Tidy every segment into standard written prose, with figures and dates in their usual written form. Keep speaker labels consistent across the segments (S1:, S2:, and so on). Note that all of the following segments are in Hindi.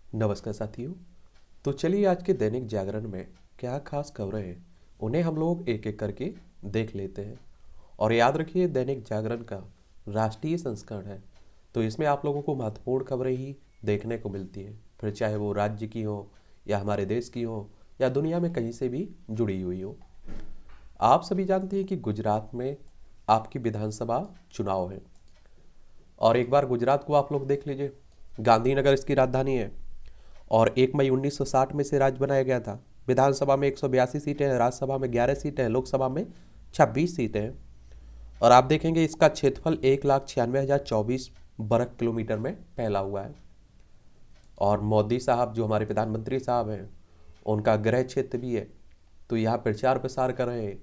S1: नमस्कार साथियों। तो चलिए आज के दैनिक जागरण में क्या खास खबरें हैं उन्हें हम लोग एक एक करके देख लेते हैं। और याद रखिए दैनिक जागरण का राष्ट्रीय संस्करण है, तो इसमें आप लोगों को महत्वपूर्ण खबरें ही देखने को मिलती हैं, फिर चाहे वो राज्य की हो या हमारे देश की हो या दुनिया में कहीं से भी जुड़ी हुई हो। आप सभी जानते हैं कि गुजरात में आपकी विधानसभा चुनाव है। और एक बार गुजरात को आप लोग देख लीजिए, गांधीनगर इसकी राजधानी है और 1 मई 1960 में से राज्य बनाया गया था। विधानसभा में 182 सीटें हैं, राज्यसभा में 11 सीटें हैं, लोकसभा में 26 सीटें हैं। और आप देखेंगे इसका क्षेत्रफल 1,96,024 वर्ग किलोमीटर में फैला हुआ है। और मोदी साहब जो हमारे प्रधानमंत्री साहब हैं, उनका गृह क्षेत्र भी है, तो यहाँ प्रचार प्रसार कर रहे हैं।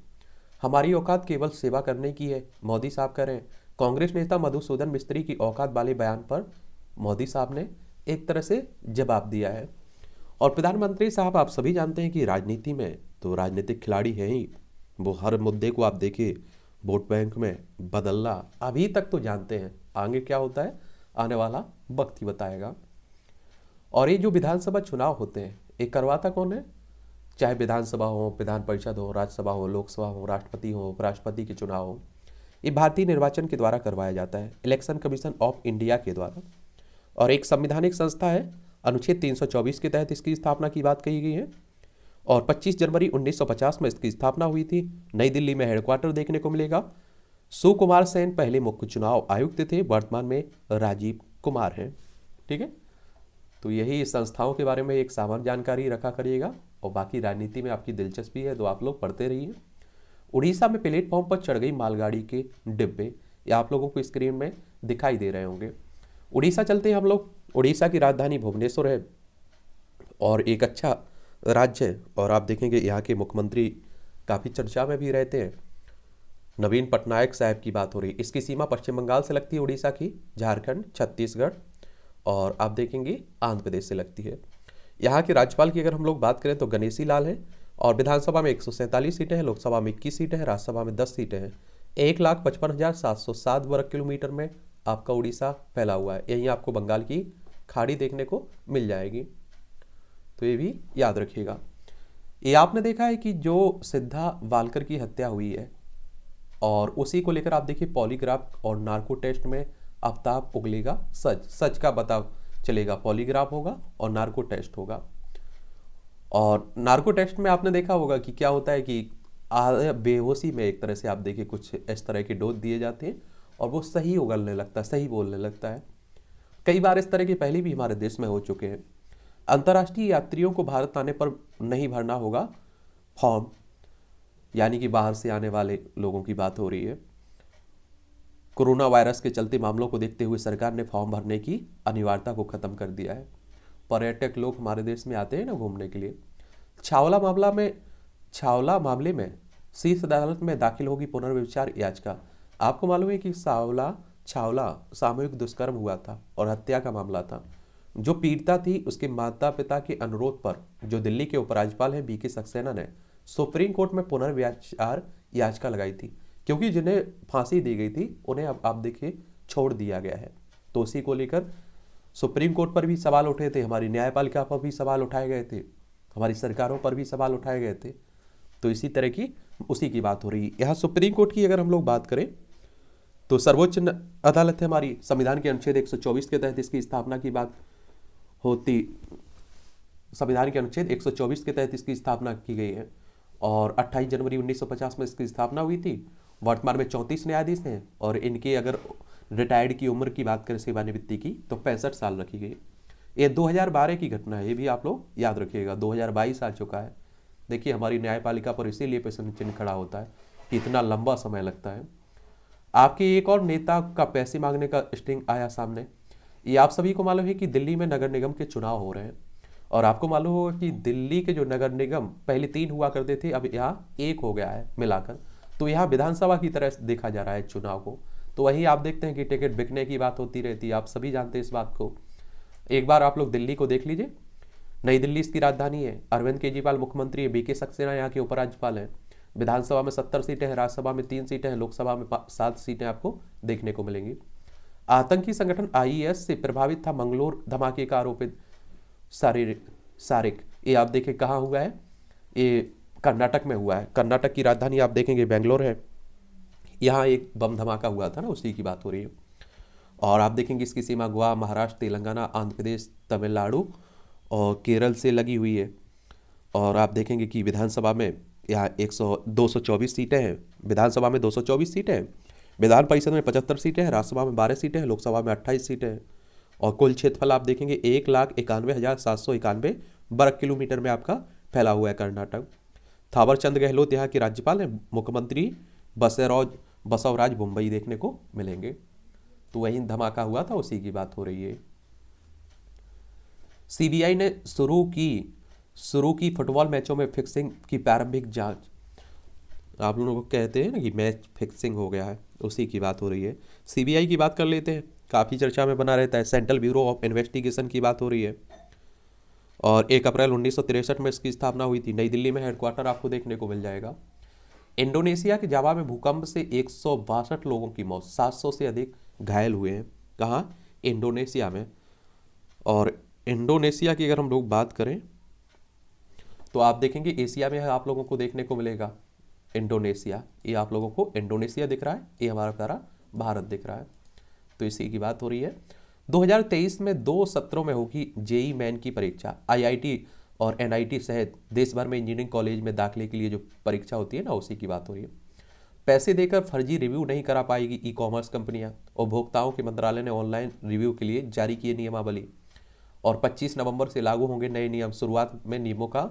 S1: हमारी औकात केवल सेवा करने की है, मोदी साहब कह रहे हैं। कांग्रेस नेता मधुसूदन मिस्त्री की औकात वाले बयान पर मोदी साहब ने एक तरह से जवाब दिया है। और प्रधानमंत्री साहब आप सभी जानते हैं कि राजनीति में तो राजनीतिक खिलाड़ी हैं ही, वो हर मुद्दे को आप देखिए वोट बैंक में बदलना अभी तक तो जानते हैं, आगे क्या होता है आने वाला वक्त ही बताएगा। और ये जो विधानसभा चुनाव होते हैं ये करवाता कौन है? चाहे विधानसभा हो, विधान परिषद हो, राज्यसभा हो, लोकसभा हो, राष्ट्रपति हो, उपराष्ट्रपति के चुनाव हो, ये भारतीय निर्वाचन के द्वारा करवाया जाता है, इलेक्शन कमीशन ऑफ इंडिया के द्वारा। और एक संवैधानिक संस्था है, अनुच्छेद 324 के तहत इसकी स्थापना की बात कही गई है। और 25 जनवरी 1950 में इसकी स्थापना हुई थी। नई दिल्ली में हेडक्वार्टर देखने को मिलेगा। सुकुमार सेन पहले मुख्य चुनाव आयुक्त थे, वर्तमान में राजीव कुमार हैं। ठीक है, तो यही इस संस्थाओं के बारे में एक सामान्य जानकारी रखा करिएगा। और बाकी राजनीति में आपकी दिलचस्पी है तो आप लोग पढ़ते रहिए। उड़ीसा में प्लेटफॉर्म पर चढ़ गई मालगाड़ी के डिब्बे, ये आप लोगों को स्क्रीन में दिखाई दे रहे होंगे। उड़ीसा चलते हैं हम लोग। उड़ीसा की राजधानी भुवनेश्वर है और एक अच्छा राज्य है। और आप देखेंगे यहाँ के मुख्यमंत्री काफ़ी चर्चा में भी रहते हैं। नवीन पटनायक साहब की बात हो रही है। इसकी सीमा पश्चिम बंगाल से लगती है उड़ीसा की, झारखंड, छत्तीसगढ़ और आप देखेंगे आंध्र प्रदेश से लगती है। यहाँ के राज्यपाल की अगर हम लोग बात करें तो गणेशी लाल है। और विधानसभा में 147 सीटें हैं, लोकसभा में 21 सीटें हैं, राज्यसभा में 10 सीटें हैं। 1,55,707 वर्ग किलोमीटर में आपका उड़ीसा फैला हुआ है। यहीं आपको बंगाल की खाड़ी देखने को मिल जाएगी, तो ये भी याद रखिएगा। ये आपने देखा है कि जो सिद्धा वालकर की हत्या हुई है और उसी को लेकर आप देखिए पॉलीग्राफ और नार्को टेस्ट में आफ्ताब उगलेगा, सच सच का पता चलेगा। पॉलीग्राफ होगा और नार्को टेस्ट होगा। और नार्को टेस्ट में आपने देखा होगा कि क्या होता है कि बेहोशी में एक तरह से आप देखिए कुछ इस तरह के डोज दिए जाते हैं और वो सही उगलने लगता है, सही बोलने लगता है। कई बार इस तरह के पहले भी हमारे देश में हो चुके हैं। अंतर्राष्ट्रीय यात्रियों को भारत आने पर नहीं भरना होगा फॉर्म, यानी कि बाहर से आने वाले लोगों की बात हो रही है। कोरोना वायरस के चलते मामलों को देखते हुए सरकार ने फॉर्म भरने की अनिवार्यता को खत्म कर दिया है। पर्यटक लोग हमारे देश में आते हैं ना घूमने के लिए। छावला मामले में शीर्ष अदालत में दाखिल होगी पुनर्विचार याचिका। आपको मालूम है कि छावला सामूहिक दुष्कर्म हुआ था और हत्या का मामला था। जो पीड़िता थी उसके माता पिता के अनुरोध पर जो दिल्ली के उपराज्यपाल हैं बीके सक्सेना ने सुप्रीम कोर्ट में पुनर्विचार याचिका लगाई थी, क्योंकि जिन्हें फांसी दी गई थी उन्हें अब आप देखिए छोड़ दिया गया है। तो उसी को लेकर सुप्रीम कोर्ट पर भी सवाल उठे थे, हमारी न्यायपालिका पर भी सवाल उठाए गए थे, हमारी सरकारों पर भी सवाल उठाए गए थे। तो इसी तरह की उसी की बात हो रही है। यहाँ सुप्रीम कोर्ट की अगर हम लोग बात करें तो सर्वोच्च अदालत है हमारी। संविधान के अनुच्छेद 124 के तहत इसकी स्थापना की बात होती, संविधान के अनुच्छेद 124 के तहत इसकी स्थापना की गई है। और 28 जनवरी 1950 में इसकी स्थापना हुई थी। वर्तमान में 34 न्यायाधीश हैं और इनके अगर रिटायर्ड की उम्र की बात करें सेवानिवृत्ति की तो 65 साल रखी गई। ये 2012 की घटना है, ये भी आप लोग याद रखिएगा। 2022 आ चुका है। देखिए हमारी न्यायपालिका पर इसीलिए प्रश्न चिन्ह खड़ा होता है कि इतना लंबा समय लगता है। आपके एक और नेता का पैसे मांगने का स्टिंग आया सामने। ये आप सभी को मालूम है कि दिल्ली में नगर निगम के चुनाव हो रहे हैं। और आपको मालूम होगा कि दिल्ली के जो नगर निगम पहले 3 हुआ करते थे, अब यहाँ 1 हो गया है मिलाकर। तो यहाँ विधानसभा की तरह देखा जा रहा है चुनाव को। तो वहीं आप देखते हैं कि टिकट बिकने की बात होती रहती है, आप सभी जानते हैं इस बात को। एक बार आप लोग दिल्ली को देख लीजिए। नई दिल्ली इसकी राजधानी है। अरविंद केजरीवाल मुख्यमंत्री है, बीके सक्सेना यहाँ के उपराज्यपाल हैं। विधानसभा में 70 सीटें हैं, राज्यसभा में 3 सीटें हैं, लोकसभा में 7 सीटें आपको देखने को मिलेंगी। आतंकी संगठन आईएस से प्रभावित था मंगलोर धमाके का आरोपित सारिक सारिक, ये आप देखें कहाँ हुआ है, ये कर्नाटक में हुआ है। कर्नाटक की राजधानी आप देखेंगे बेंगलोर है। यहाँ एक बम धमाका हुआ था ना, उसी की बात हो रही है। और आप देखेंगे इसकी सीमा गोवा, महाराष्ट्र, तेलंगाना, आंध्र प्रदेश, तमिलनाडु और केरल से लगी हुई है। और आप देखेंगे कि विधानसभा में यहाँ 224 सीटें हैं। विधानसभा में 224 सीटें हैं, विधान परिषद में 75 सीटें हैं, राज्यसभा में 12 सीटें हैं, लोकसभा में 28 सीटें हैं। और कुल क्षेत्रफल आप देखेंगे 1,91,791 वर्ग किलोमीटर में आपका फैला हुआ है कर्नाटक। थावरचंद गहलोत यहाँ के राज्यपाल हैं। मुख्यमंत्री बसवराज बुम्बई देखने को मिलेंगे। तो वही धमाका हुआ था, उसी की बात हो रही है। सीबीआई ने शुरू की फुटबॉल मैचों में फिक्सिंग की प्रारंभिक जांच। आप लोगों को कहते हैं ना कि मैच फिक्सिंग हो गया है, उसी की बात हो रही है। सीबीआई की बात कर लेते हैं, काफ़ी चर्चा में बना रहता है। सेंट्रल ब्यूरो ऑफ इन्वेस्टिगेशन की बात हो रही है। और 1 अप्रैल 1963 में इसकी स्थापना हुई थी। नई दिल्ली में हेडक्वार्टर आपको देखने को मिल जाएगा। इंडोनेशिया के जावा में भूकंप से 162 लोगों की मौत, 700 से अधिक घायल हुए हैं। कहाँ? इंडोनेशिया में। और इंडोनेशिया की अगर हम लोग बात करें तो आप देखेंगे एशिया में आप लोगों को देखने को मिलेगा इंडोनेशिया। ये आप लोगों को इंडोनेशिया दिख रहा है, ये हमारा प्यारा भारत दिख रहा है। तो इसी की बात हो रही है। 2023 में 2 सत्रों में होगी जेई मेन की परीक्षा। आईआईटी और एनआईटी सहित देश भर में इंजीनियरिंग कॉलेज में दाखिले के लिए जो परीक्षा होती है ना, उसी की बात हो रही है। पैसे देकर फर्जी रिव्यू नहीं करा पाएगी ई कॉमर्स कंपनियां। उपभोक्ताओं के मंत्रालय ने ऑनलाइन रिव्यू के लिए जारी किए नियमावली। और 25 नवंबर से लागू होंगे नए नियम। शुरुआत में नियमों का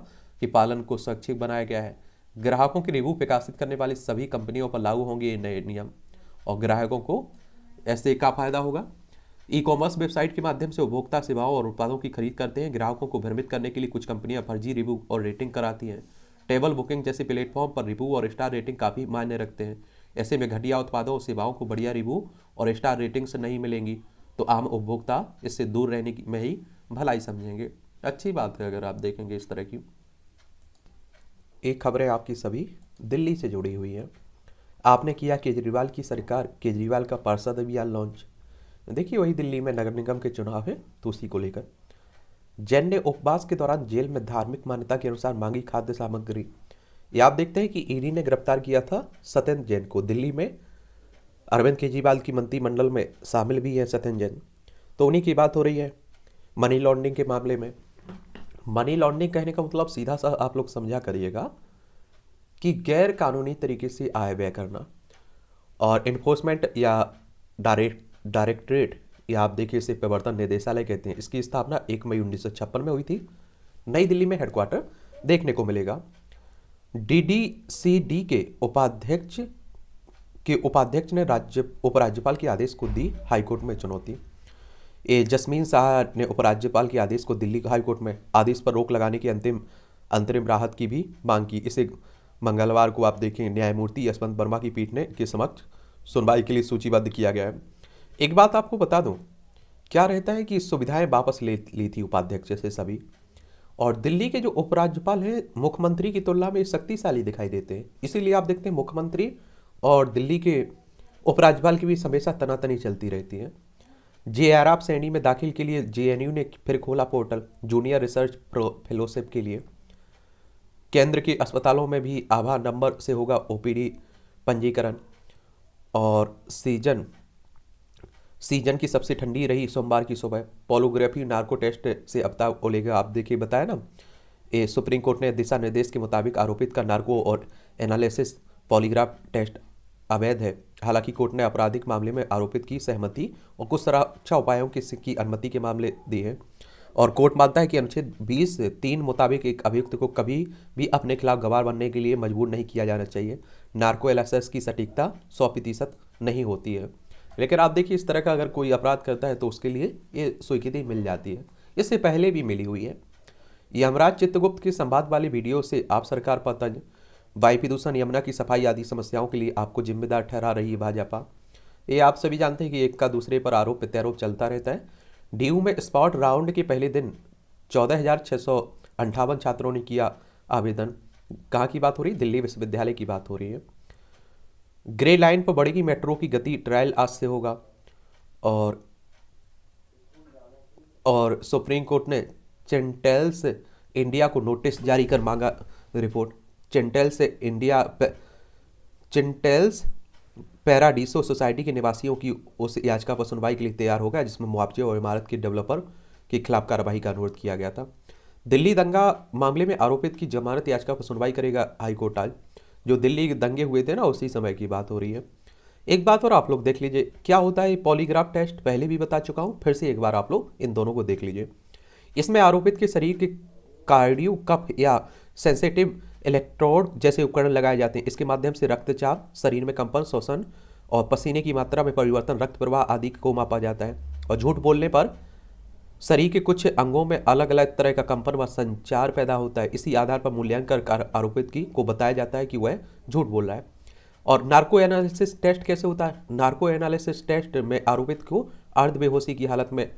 S1: कि पालन को स्वैच्छिक बनाया गया है। ग्राहकों के रिव्यू प्रकाशित करने वाली सभी कंपनियों पर लागू होंगे ये नए नियम। और ग्राहकों को ऐसे क्या फायदा होगा? ई कॉमर्स वेबसाइट के माध्यम से उपभोक्ता सेवाओं और उत्पादों की खरीद करते हैं। ग्राहकों को भ्रमित करने के लिए कुछ कंपनियां फर्जी रिव्यू और रेटिंग कराती हैं। टेबल बुकिंग जैसे प्लेटफॉर्म पर रिव्यू और स्टार रेटिंग काफ़ी मायने रखते हैं। ऐसे में घटिया उत्पादों और सेवाओं को बढ़िया रिव्यू और स्टार रेटिंग से नहीं मिलेंगी, तो आम उपभोक्ता इससे दूर रहने में ही भलाई समझेंगे। अच्छी बात है अगर आप देखेंगे इस तरह की। एक खबरें आपकी सभी दिल्ली से जुड़ी हुई है। आपने किया केजरीवाल की सरकार, केजरीवाल का पार्षद अभियान लॉन्च। देखिए वही दिल्ली में नगर निगम के चुनाव है, तो उसी को लेकर जैन ने उपवास के दौरान जेल में धार्मिक मान्यता के अनुसार मांगी खाद्य सामग्री। ये आप देखते हैं कि ईडी ने गिरफ्तार किया था सत्येंद्र जैन को। दिल्ली में अरविंद केजरीवाल की मंत्रिमंडल में शामिल भी है सत्येंद्र जैन, तो उन्हीं की बात हो रही है। मनी लॉन्ड्रिंग के मामले में, मनी लॉन्ड्रिंग कहने का मतलब सीधा सा आप लोग समझा करिएगा कि गैर कानूनी तरीके से आय व्यय करना। और इन्फोर्समेंट या डायरेक्टरेट, या आप देखिए इसे प्रवर्तन निदेशालय कहते हैं, इसकी स्थापना 1 मई 1956 में हुई थी। नई दिल्ली में हेडक्वार्टर देखने को मिलेगा। डीडीसीडी के उपाध्यक्ष ने उपराज्यपाल के आदेश को दी हाईकोर्ट में चुनौती। जसमीन शाह ने उपराज्यपाल के आदेश को दिल्ली हाईकोर्ट में आदेश पर रोक लगाने की अंतरिम राहत की भी मांग की। इसे मंगलवार को आप देखें न्यायमूर्ति यशवंत वर्मा की पीठ ने के समक्ष सुनवाई के लिए सूचीबद्ध किया गया है। एक बात आपको बता दूं, क्या रहता है कि सुविधाएं वापस ली थी उपाध्यक्ष से सभी। और दिल्ली के जो उपराज्यपाल हैं मुख्यमंत्री की तुलना में शक्तिशाली दिखाई देते हैं। इसीलिए आप देखते हैं मुख्यमंत्री और दिल्ली के उपराज्यपाल की भी हमेशा तनातनी चलती रहती है। जेआरएफ श्रेणी में दाखिल के लिए जेएनयू ने फिर खोला पोर्टल जूनियर रिसर्च फेलोशिप के लिए। केंद्र के अस्पतालों में भी आभा नंबर से होगा ओपीडी पंजीकरण। और सीजन की सबसे ठंडी रही सोमवार की सुबह। पोलोग्राफी नार्को टेस्ट से अब ओलेगा, आप देखिए बताया ना। ये सुप्रीम कोर्ट ने दिशा निर्देश के मुताबिक आरोपित का नार्को और एनालिसिस पॉलीग्राफ टेस्ट अवैध है। हालांकि कोर्ट ने आपराधिक मामले में आरोपित की सहमति और कुछ सुरक्षा उपायों की अनुमति के मामले दिए हैं। और कोर्ट मानता है कि अनुच्छेद 20(3) मुताबिक एक अभियुक्त को कभी भी अपने खिलाफ गवाह बनने के लिए मजबूर नहीं किया जाना चाहिए। नार्को एनालिसिस की सटीकता 100% नहीं होती है, लेकिन आप देखिए इस तरह का अगर कोई अपराध करता है तो उसके लिए ये स्वीकृति मिल जाती है। इससे पहले भी मिली हुई है। यमराज चित्रगुप्त के संवाद वाले वीडियो से आप सरकार पर तंज। वायु प्रदूषण, यमुना की सफाई आदि समस्याओं के लिए आपको जिम्मेदार ठहरा रही है भाजपा। ये आप सभी जानते हैं कि एक का दूसरे पर आरोप प्रत्यारोप चलता रहता है। डीयू में स्पॉट राउंड के पहले दिन 14,658 छात्रों ने किया आवेदन। कहाँ की बात हो रही है? दिल्ली विश्वविद्यालय की बात हो रही है। ग्रे लाइन पर बढ़ेगी मेट्रो की गति, ट्रायल आज से होगा। और सुप्रीम कोर्ट ने चेंटेल्स इंडिया को नोटिस जारी कर मांगा रिपोर्ट। चेंटेल्स इंडिया चेंटेल्स पैराडीसो सोसाइटी के निवासियों की उस याचिका पर सुनवाई के लिए तैयार हो गया, जिसमें मुआवजे और इमारत के डेवलपर के खिलाफ कार्रवाई का अनुरोध किया गया था। दिल्ली दंगा मामले में आरोपित की जमानत याचिका पर सुनवाई करेगा हाईकोर्ट आज। जो दिल्ली के दंगे हुए थे ना, उसी समय की बात हो रही है। एक बात और आप लोग देख लीजिए क्या होता है पॉलीग्राफ टेस्ट, पहले भी बता चुका हूँ, फिर से एक बार आप लोग इन दोनों को देख लीजिए। इसमें आरोपित के शरीर के कार्डियो कप या सेंसिटिव इलेक्ट्रोड जैसे उपकरण लगाए जाते हैं। इसके माध्यम से रक्तचाप, शरीर में कंपन, श्वसन और पसीने की मात्रा में परिवर्तन, रक्त प्रवाह आदि को मापा जाता है। और झूठ बोलने पर शरीर के कुछ अंगों में अलग अलग तरह का कंपन व संचार पैदा होता है। इसी आधार पर मूल्यांकन कर आरोपित की को बताया जाता है कि वह झूठ बोल रहा है। और नार्को एनालिसिस टेस्ट कैसे होता है? नार्को एनालिसिस टेस्ट में आरोपित को अर्ध बेहोशी की हालत में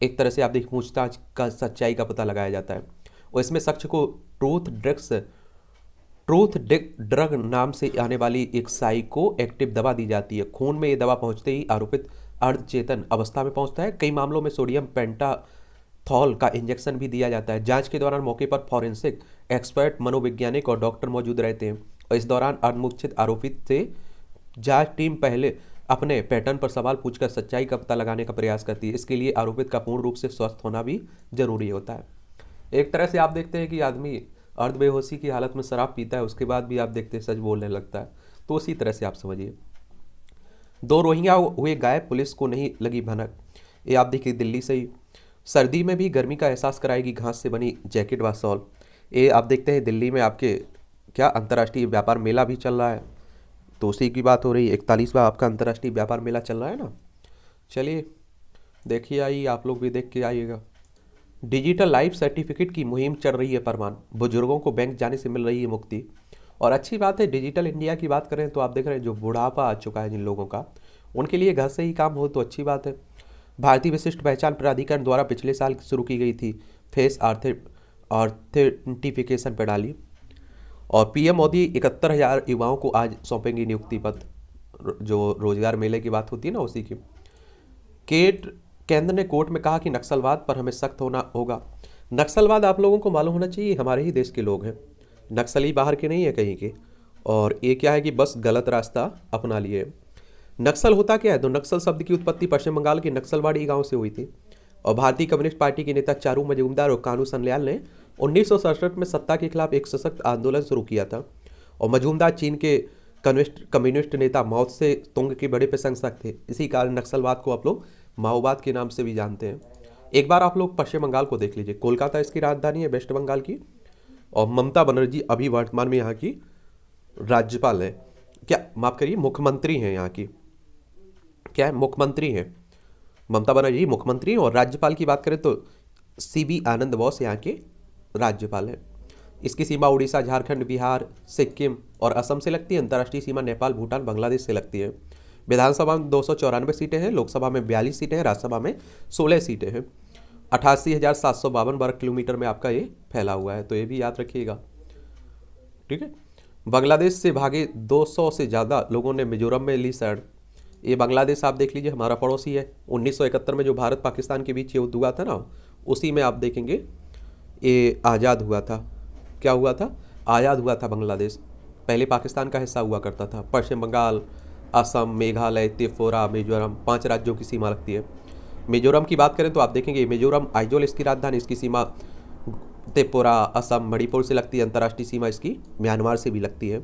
S1: एक तरह से आप देखिए पूछताछ का सच्चाई का पता लगाया जाता है। और इसमें शख्स को ट्रूथ ड्रग नाम से आने वाली एक साइको एक्टिव दवा दी जाती है। खून में ये दवा पहुंचते ही आरोपित अर्धचेतन अवस्था में पहुंचता है। कई मामलों में सोडियम पेंटाथॉल का इंजेक्शन भी दिया जाता है। जांच के दौरान मौके पर फॉरेंसिक एक्सपर्ट, मनोवैज्ञानिक और डॉक्टर मौजूद रहते हैं। और इस दौरान अनमुचित आरोपित से जांच टीम पहले अपने पैटर्न पर सवाल पूछकर सच्चाई का पता लगाने का प्रयास करती है। इसके लिए आरोपित का पूर्ण रूप से स्वस्थ होना भी जरूरी होता है। एक तरह से आप देखते हैं कि आदमी अर्ध बेहोशी की हालत में शराब पीता है, उसके बाद भी आप देखते हैं सच बोलने लगता है। तो उसी तरह से आप समझिए। 2 रोहिंग्या हुए गायब, पुलिस को नहीं लगी भनक। ये आप देखिए दिल्ली से ही। सर्दी में भी गर्मी का एहसास कराएगी घास से बनी जैकेट व शॉल। ये आप देखते हैं दिल्ली में आपके क्या अंतर्राष्ट्रीय व्यापार मेला भी चल रहा है। तो उसी की बात हो रही है। 41वां आपका अंतर्राष्ट्रीय व्यापार मेला चल रहा है ना। चलिए देखिए, आइए आप लोग भी देख के आइएगा। डिजिटल लाइफ सर्टिफिकेट की मुहिम चल रही है परवान। बुजुर्गों को बैंक जाने से मिल रही है मुक्ति। और अच्छी बात है, डिजिटल इंडिया की बात करें तो आप देख रहे हैं जो बुढ़ापा आ चुका है जिन लोगों का, उनके लिए घर से ही काम हो तो अच्छी बात है। भारतीय विशिष्ट पहचान प्राधिकरण द्वारा पिछले साल शुरू की गई थी फेस ऑथेंटिफिकेशन प्रणाली। और पीएम मोदी 71,000 युवाओं को आज सौंपेंगे नियुक्ति पत्र। जो रोजगार मेले की बात होती है ना, उसी की। केंद्र ने कोर्ट में कहा कि नक्सलवाद पर हमें सख्त होना होगा। नक्सलवाद आप लोगों को मालूम होना चाहिए हमारे ही देश के लोग हैं। नक्सली बाहर के नहीं है कहीं के। और ये क्या है कि बस गलत रास्ता अपना लिए। नक्सल होता क्या है? तो नक्सल शब्द की उत्पत्ति पश्चिम बंगाल के नक्सलवाड़ी गांव से हुई थी। और भारतीय कम्युनिस्ट पार्टी के नेता चारू मजूमदार और कानू सन्याल ने 1967 में सत्ता के खिलाफ एक सशक्त आंदोलन शुरू किया था। और मजूमदार चीन के कम्युनिस्ट नेता माओ से तुंग के बड़े प्रशंसक थे। इसी कारण नक्सलवाद को आप लोग माओवाद के नाम से भी जानते हैं। एक बार आप लोग पश्चिम बंगाल को देख लीजिए। कोलकाता इसकी राजधानी है, वेस्ट बंगाल की। और ममता बनर्जी अभी वर्तमान में यहाँ की राज्यपाल है, क्या माफ करिए मुख्यमंत्री हैं यहाँ की। क्या है? मुख्यमंत्री हैं। ममता बनर्जी मुख्यमंत्री हैं। और राज्यपाल की बात करें तो सीबी आनंद बोस यहाँ के राज्यपाल हैं। इसकी सीमा उड़ीसा, झारखंड, बिहार, सिक्किम और असम से लगती है। अंतर्राष्ट्रीय सीमा नेपाल, भूटान, बांग्लादेश से लगती है। विधानसभा में 294 सीटें हैं, लोकसभा में 42 सीटें हैं, राज्यसभा में 16 सीटें हैं। 88,752 वर्ग किलोमीटर में आपका ये फैला हुआ है, तो ये भी याद रखिएगा। ठीक है। बांग्लादेश से भागे 200 से ज़्यादा लोगों ने मिजोरम में ली शरण। ये बांग्लादेश आप देख लीजिए, हमारा पड़ोसी है। 1971 में जो भारत पाकिस्तान के बीच युद्ध हुआ था ना, उसी में आप देखेंगे ये आज़ाद हुआ था। क्या हुआ था? आज़ाद हुआ था बांग्लादेश। पहले पाकिस्तान का हिस्सा हुआ करता था। पश्चिम बंगाल, असम, मेघालय, त्रिपुरा, मिजोरम 5 राज्यों की सीमा लगती है। मिजोरम की बात करें तो आप देखेंगे मिजोरम आइजोल इसकी राजधानी। इसकी सीमा त्रिपुरा, असम, मणिपुर से लगती है। अंतर्राष्ट्रीय सीमा इसकी म्यांमार से भी लगती है।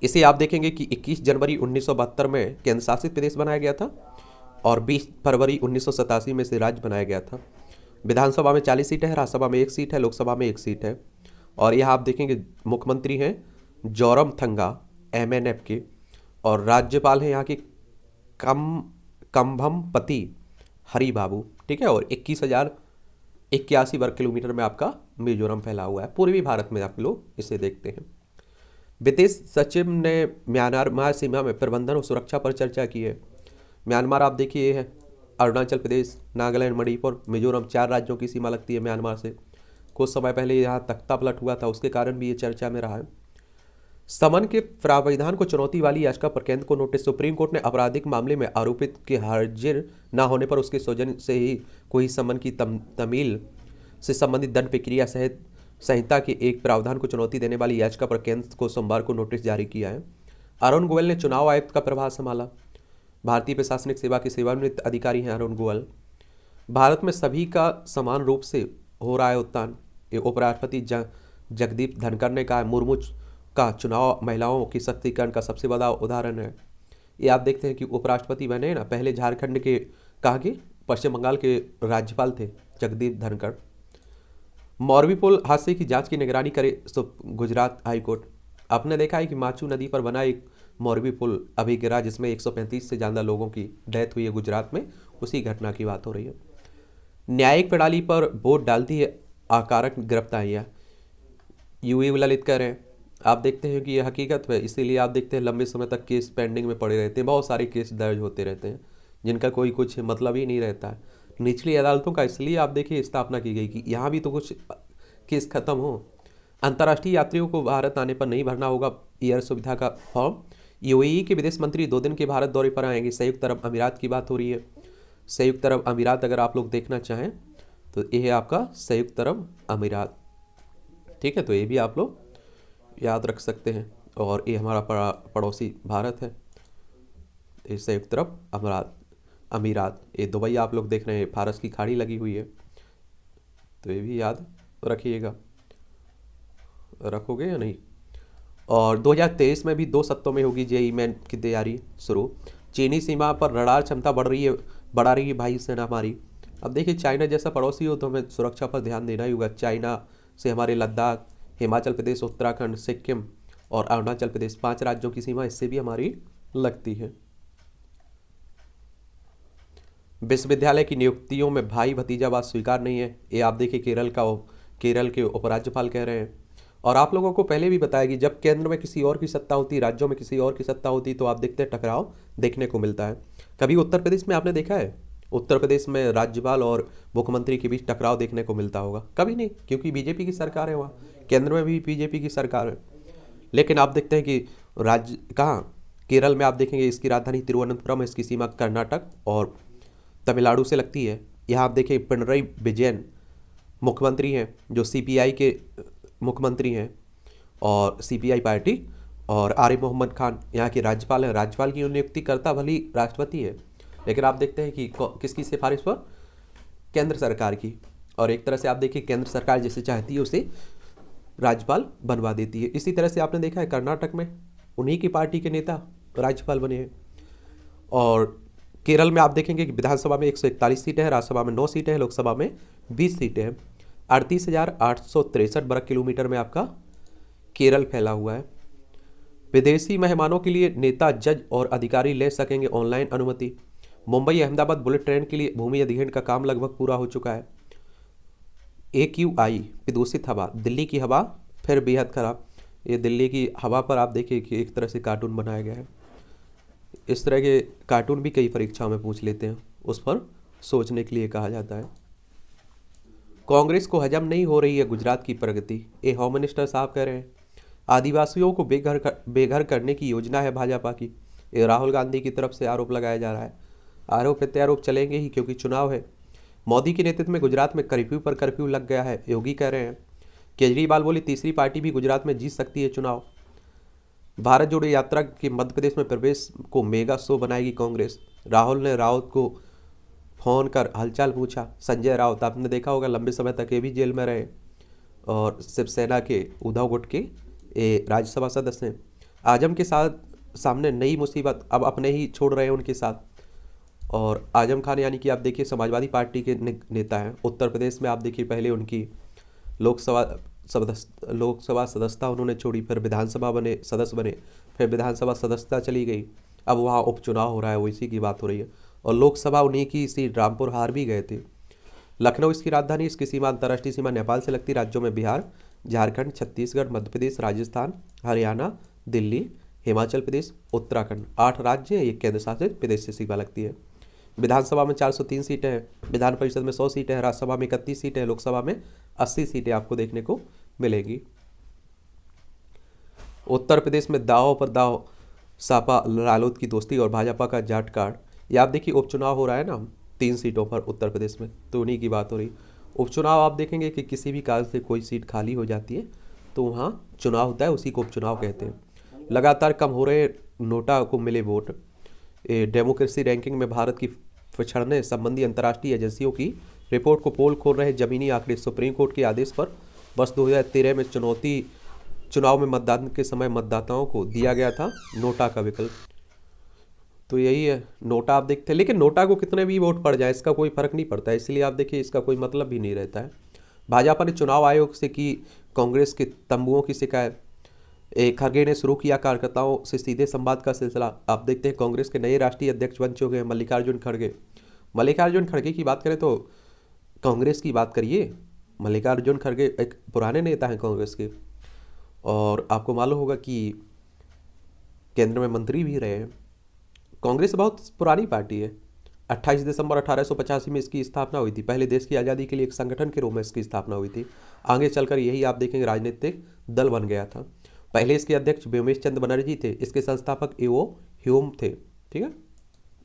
S1: इसे आप देखेंगे कि 21 जनवरी 1972 में केंद्र शासित प्रदेश बनाया गया था और 20 फरवरी 1987 में से राज्य बनाया गया था। विधानसभा में 40 सीटें हैं, राज्यसभा में 1 सीट है, लोकसभा में 1 सीट है। और यहाँ आप देखेंगे मुख्यमंत्री हैं जोरमथंगा MNF के। और राज्यपाल हैं यहाँ के कंभमपति हरि बाबू। ठीक है। और 21,081 वर्ग किलोमीटर में आपका मिजोरम फैला हुआ है। पूर्वी भारत में आप लोग इसे देखते हैं। विदेश सचिव ने म्यांमार सीमा में प्रबंधन और सुरक्षा पर चर्चा की है। म्यांमार आप देखिए है अरुणाचल प्रदेश, नागालैंड, मणिपुर, मिजोरम 4 राज्यों की सीमा लगती है म्यांमार से। कुछ समय पहले यहाँ तख्ता पलट हुआ था, उसके कारण भी ये चर्चा में रहा है। समन के प्रावधान को चुनौती वाली याचिका पर केंद्र को नोटिस। सुप्रीम कोर्ट ने आपराधिक मामले में आरोपित के हाजिर न होने पर उसके स्वजन से ही कोई समन की से संबंधित दंड प्रक्रिया सहित संहिता के एक प्रावधान को चुनौती देने वाली याचिका पर केंद्र को सोमवार को नोटिस जारी किया है। अरुण गोयल ने चुनाव आयुक्त का प्रभार संभाला। भारतीय प्रशासनिक सेवा के सेवानिवृत्त अधिकारी हैं अरुण गोयल। भारत में सभी का समान रूप से हो रहा है उत्थान। उपराष्ट्रपति जगदीप धनखड़ ने कहा, मुर्मू का चुनाव महिलाओं की सशक्तिकरण का सबसे बड़ा उदाहरण है। ये आप देखते हैं कि उपराष्ट्रपति बने ना, पहले झारखंड के कहा कि पश्चिम बंगाल के राज्यपाल थे जगदीप धनखड़। मौरवी पुल हादसे की जांच की निगरानी करे गुजरात हाईकोर्ट। आपने देखा है कि माचू नदी पर बना एक मौरवी पुल अभी गिरा, जिसमें 135 से ज़्यादा लोगों की डेथ हुई है गुजरात में। उसी घटना की बात हो रही है। न्यायिक प्रणाली पर वोट डालती है आकारक गिरफ्तारियाँ, यूवी ललित कह रहे हैं। आप देखते हैं कि यह हकीकत है, इसीलिए आप देखते हैं लंबे समय तक केस पेंडिंग में पड़े रहते हैं। बहुत सारे केस दर्ज होते रहते हैं जिनका कोई कुछ मतलब ही नहीं रहता है। निचली अदालतों का इसलिए आप देखिए स्थापना की गई कि यहाँ भी तो कुछ केस खत्म हो। अंतर्राष्ट्रीय यात्रियों को भारत आने पर नहीं भरना होगा एयर सुविधा का फॉर्म। यूएई के विदेश मंत्री 2 दिन के भारत दौरे पर आएंगे। संयुक्त अरब अमीरात की बात हो रही है। संयुक्त अरब अमीरात अगर आप लोग देखना चाहें तो ये है आपका संयुक्त अरब अमीरात, ठीक है। तो ये भी आप लोग याद रख सकते हैं। और ये हमारा पड़ोसी भारत है, ये संयुक्त अरब अमीरात। ये दुबई आप लोग देख रहे हैं, फारस की खाड़ी लगी हुई है, तो ये भी याद रखिएगा। रखोगे या नहीं। और 2023 में भी 2 सत्रों में होगी जेईई मेन की तैयारी शुरू। चीनी सीमा पर रडार क्षमता बढ़ा रही है भाई सेना हमारी। अब देखिए, चाइना जैसा पड़ोसी हो तो हमें सुरक्षा पर ध्यान देना ही होगा। चाइना से हमारे लद्दाख, हिमाचल प्रदेश, उत्तराखंड, सिक्किम और अरुणाचल प्रदेश 5 राज्यों की सीमा इससे भी हमारी लगती है। विश्वविद्यालय की नियुक्तियों में भाई भतीजावाद स्वीकार नहीं है, ये आप देखिए केरल के उपराज्यपाल कह रहे हैं। और आप लोगों को पहले भी बताया कि जब केंद्र में किसी और की सत्ता होती, राज्यों में किसी और की सत्ता होती, तो आप देखते हैं टकराव देखने को मिलता है। कभी उत्तर प्रदेश में आपने देखा है उत्तर प्रदेश में राज्यपाल और मुख्यमंत्री के बीच टकराव देखने को मिलता होगा? कभी नहीं, क्योंकि बीजेपी की सरकार है वहाँ, केंद्र में भी बीजेपी की सरकार है। लेकिन आप देखते हैं कि राज्य कहाँ, केरल में आप देखेंगे इसकी राजधानी तिरुवनंतपुरम है, इसकी सीमा कर्नाटक और तमिलनाडु से लगती है। यहाँ आप देखें पिनरई विजयन मुख्यमंत्री हैं, जो सीपीआई के मुख्यमंत्री हैं और सीपीआई पार्टी, और आरिफ मोहम्मद खान यहाँ के राज्यपाल हैं। राज्यपाल की नियुक्ति करता भली राष्ट्रपति है, लेकिन आप देखते हैं कि किसकी सिफारिश पर? केंद्र सरकार की। और एक तरह से आप देखिए केंद्र सरकार जैसे चाहती है उसे राज्यपाल बनवा देती है। इसी तरह से आपने देखा है कर्नाटक में उन्हीं की पार्टी के नेता राज्यपाल बने हैं। और केरल में आप देखेंगे कि विधानसभा में 141 सीटें हैं, राज्यसभा में 9 सीटें हैं, लोकसभा में 20 सीटें हैं। 38,863 वर्ग किलोमीटर में आपका केरल फैला हुआ है। विदेशी मेहमानों के लिए नेता, जज और अधिकारी ले सकेंगे ऑनलाइन अनुमति। मुंबई अहमदाबाद बुलेट ट्रेन के लिए भूमि अधिग्रहण का काम लगभग पूरा हो चुका है। AQI प्रदूषित हवा, दिल्ली की हवा फिर बेहद खराब। ये दिल्ली की हवा पर आप देखिए कि एक तरह से कार्टून बनाया गया है। इस तरह के कार्टून भी कई परीक्षाओं में पूछ लेते हैं, उस पर सोचने के लिए कहा जाता है। कांग्रेस को हजम नहीं हो रही है गुजरात की प्रगति, ये होम मिनिस्टर साहब कह रहे हैं। आदिवासियों को बेघर करने की योजना है भाजपा की, ये राहुल गांधी की तरफ से आरोप लगाया जा रहा है। आरोप प्रत्यारोप चलेंगे ही, क्योंकि चुनाव है। मोदी के नेतृत्व में गुजरात में कर्फ्यू पर कर्फ्यू लग गया है, योगी कह रहे हैं। केजरीवाल बोले तीसरी पार्टी भी गुजरात में जीत सकती है चुनाव। भारत जोड़ो यात्रा के मध्य प्रदेश में प्रवेश को मेगा शो बनाएगी कांग्रेस। राहुल ने राउत को फोन कर हालचाल पूछा। संजय राउत आपने देखा होगा लंबे समय तक ये भी जेल में रहे, और शिवसेना के उद्धव गुटके ये राज्यसभा सदस्य हैं। आजम के साथ सामने नई मुसीबत, अब अपने ही छोड़ रहे हैं उनके साथ। और आजम खान यानी कि आप देखिए समाजवादी पार्टी के नेता हैं। उत्तर प्रदेश में आप देखिए पहले उनकी लोकसभा सदस्यता उन्होंने छोड़ी, फिर विधानसभा सदस्य बने, फिर विधानसभा सदस्यता चली गई। अब वहाँ उपचुनाव हो रहा है, वो इसी की बात हो रही है। और लोकसभा उन्हीं की सीट रामपुर हार भी गए थे। लखनऊ इसकी राजधानी, इसकी सीमा अंतर्राष्ट्रीय सीमा नेपाल से लगती। राज्यों में बिहार, झारखंड, छत्तीसगढ़, मध्य प्रदेश, राजस्थान, हरियाणा, दिल्ली, हिमाचल प्रदेश, उत्तराखंड 8 राज्य हैं। ये केंद्र शासित प्रदेश से सीमा लगती है। विधानसभा में 403 सीटें हैं, विधान परिषद में 100 सीटें हैं, राज्यसभा में 31 सीटें हैं, लोकसभा में 80 सीटें आपको देखने को मिलेगी। उत्तर प्रदेश में दाव पर दाव, सपा रालोद की दोस्ती और भाजपा का जाट कार्ड। ये आप देखिए उपचुनाव हो रहा है ना 3 सीटों पर उत्तर प्रदेश में, तो उन्हीं की बात हो रही। उपचुनाव आप देखेंगे कि किसी भी कारण से कोई सीट खाली हो जाती है तो वहाँ चुनाव होता है, उसी को उपचुनाव कहते हैं। लगातार कम हो रहे नोटा को मिले वोट। डेमोक्रेसी रैंकिंग में भारत की पिछड़ने संबंधी अंतर्राष्ट्रीय एजेंसियों की रिपोर्ट को पोल खोल रहे जमीनी आंकड़े। सुप्रीम कोर्ट के आदेश पर वर्ष 2013 में चुनाव में मतदान के समय मतदाताओं को दिया गया था नोटा का विकल्प। तो यही है, नोटा आप देखते हैं, लेकिन नोटा को कितने भी वोट पड़ जाए इसका कोई फर्क नहीं पड़ता है, इसलिए आप देखिए इसका कोई मतलब भी नहीं रहता है। भाजपा ने चुनाव आयोग से की कांग्रेस के तंबुओं की शिकायत। खड़गे ने शुरू किया कार्यकर्ताओं से सीधे संवाद का सिलसिला। आप देखते हैं कांग्रेस के नए राष्ट्रीय अध्यक्ष बन चुके हैं मल्लिकार्जुन खड़गे। मल्लिकार्जुन खड़गे की बात करें तो कांग्रेस की बात करिए। मल्लिकार्जुन खड़गे एक पुराने नेता हैं कांग्रेस के, और आपको मालूम होगा कि केंद्र में मंत्री भी रहे हैं। कांग्रेस बहुत पुरानी पार्टी है। 28 दिसंबर 1885 में इसकी स्थापना हुई थी। पहले देश की आज़ादी के लिए एक संगठन के रूप में इसकी स्थापना हुई थी। आगे चलकर यही आप देखेंगे राजनीतिक दल बन गया था। पहले इसके अध्यक्ष व्योमेश चंद्र बनर्जी थे, इसके संस्थापक एओ ह्यूम थे। ठीक है,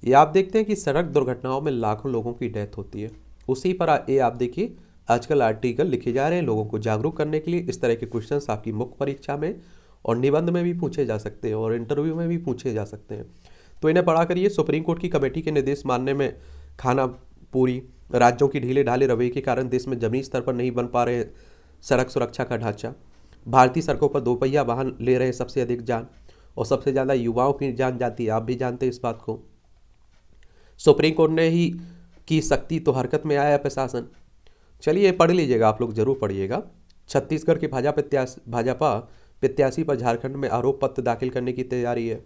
S1: ये आप देखते हैं कि सड़क दुर्घटनाओं में लाखों लोगों की डेथ होती है। उसी पर ये आप देखिए आजकल आर्टिकल लिखे जा रहे हैं लोगों को जागरूक करने के लिए। इस तरह के क्वेश्चंस आपकी मुख्य परीक्षा में और निबंध में भी पूछे जा सकते हैं और इंटरव्यू में भी पूछे जा सकते हैं, तो इन्हें पढ़ा करिए। सुप्रीम कोर्ट की कमेटी के निर्देश मानने में खाना पूरी। राज्यों की ढीले ढाले रवैये के कारण देश में जमीनी स्तर पर नहीं बन पा रहे सड़क सुरक्षा का ढांचा। भारतीय सड़कों पर दोपहिया वाहन ले रहे सबसे अधिक जान, और सबसे ज़्यादा युवाओं की जान जाती है, आप भी जानते हैं इस बात को। सुप्रीम कोर्ट ने ही की सख्ती तो हरकत में आया प्रशासन। चलिए पढ़ लीजिएगा, आप लोग जरूर पढ़िएगा। छत्तीसगढ़ के भाजपा प्रत्याशी पर झारखंड में आरोप पत्र दाखिल करने की तैयारी है।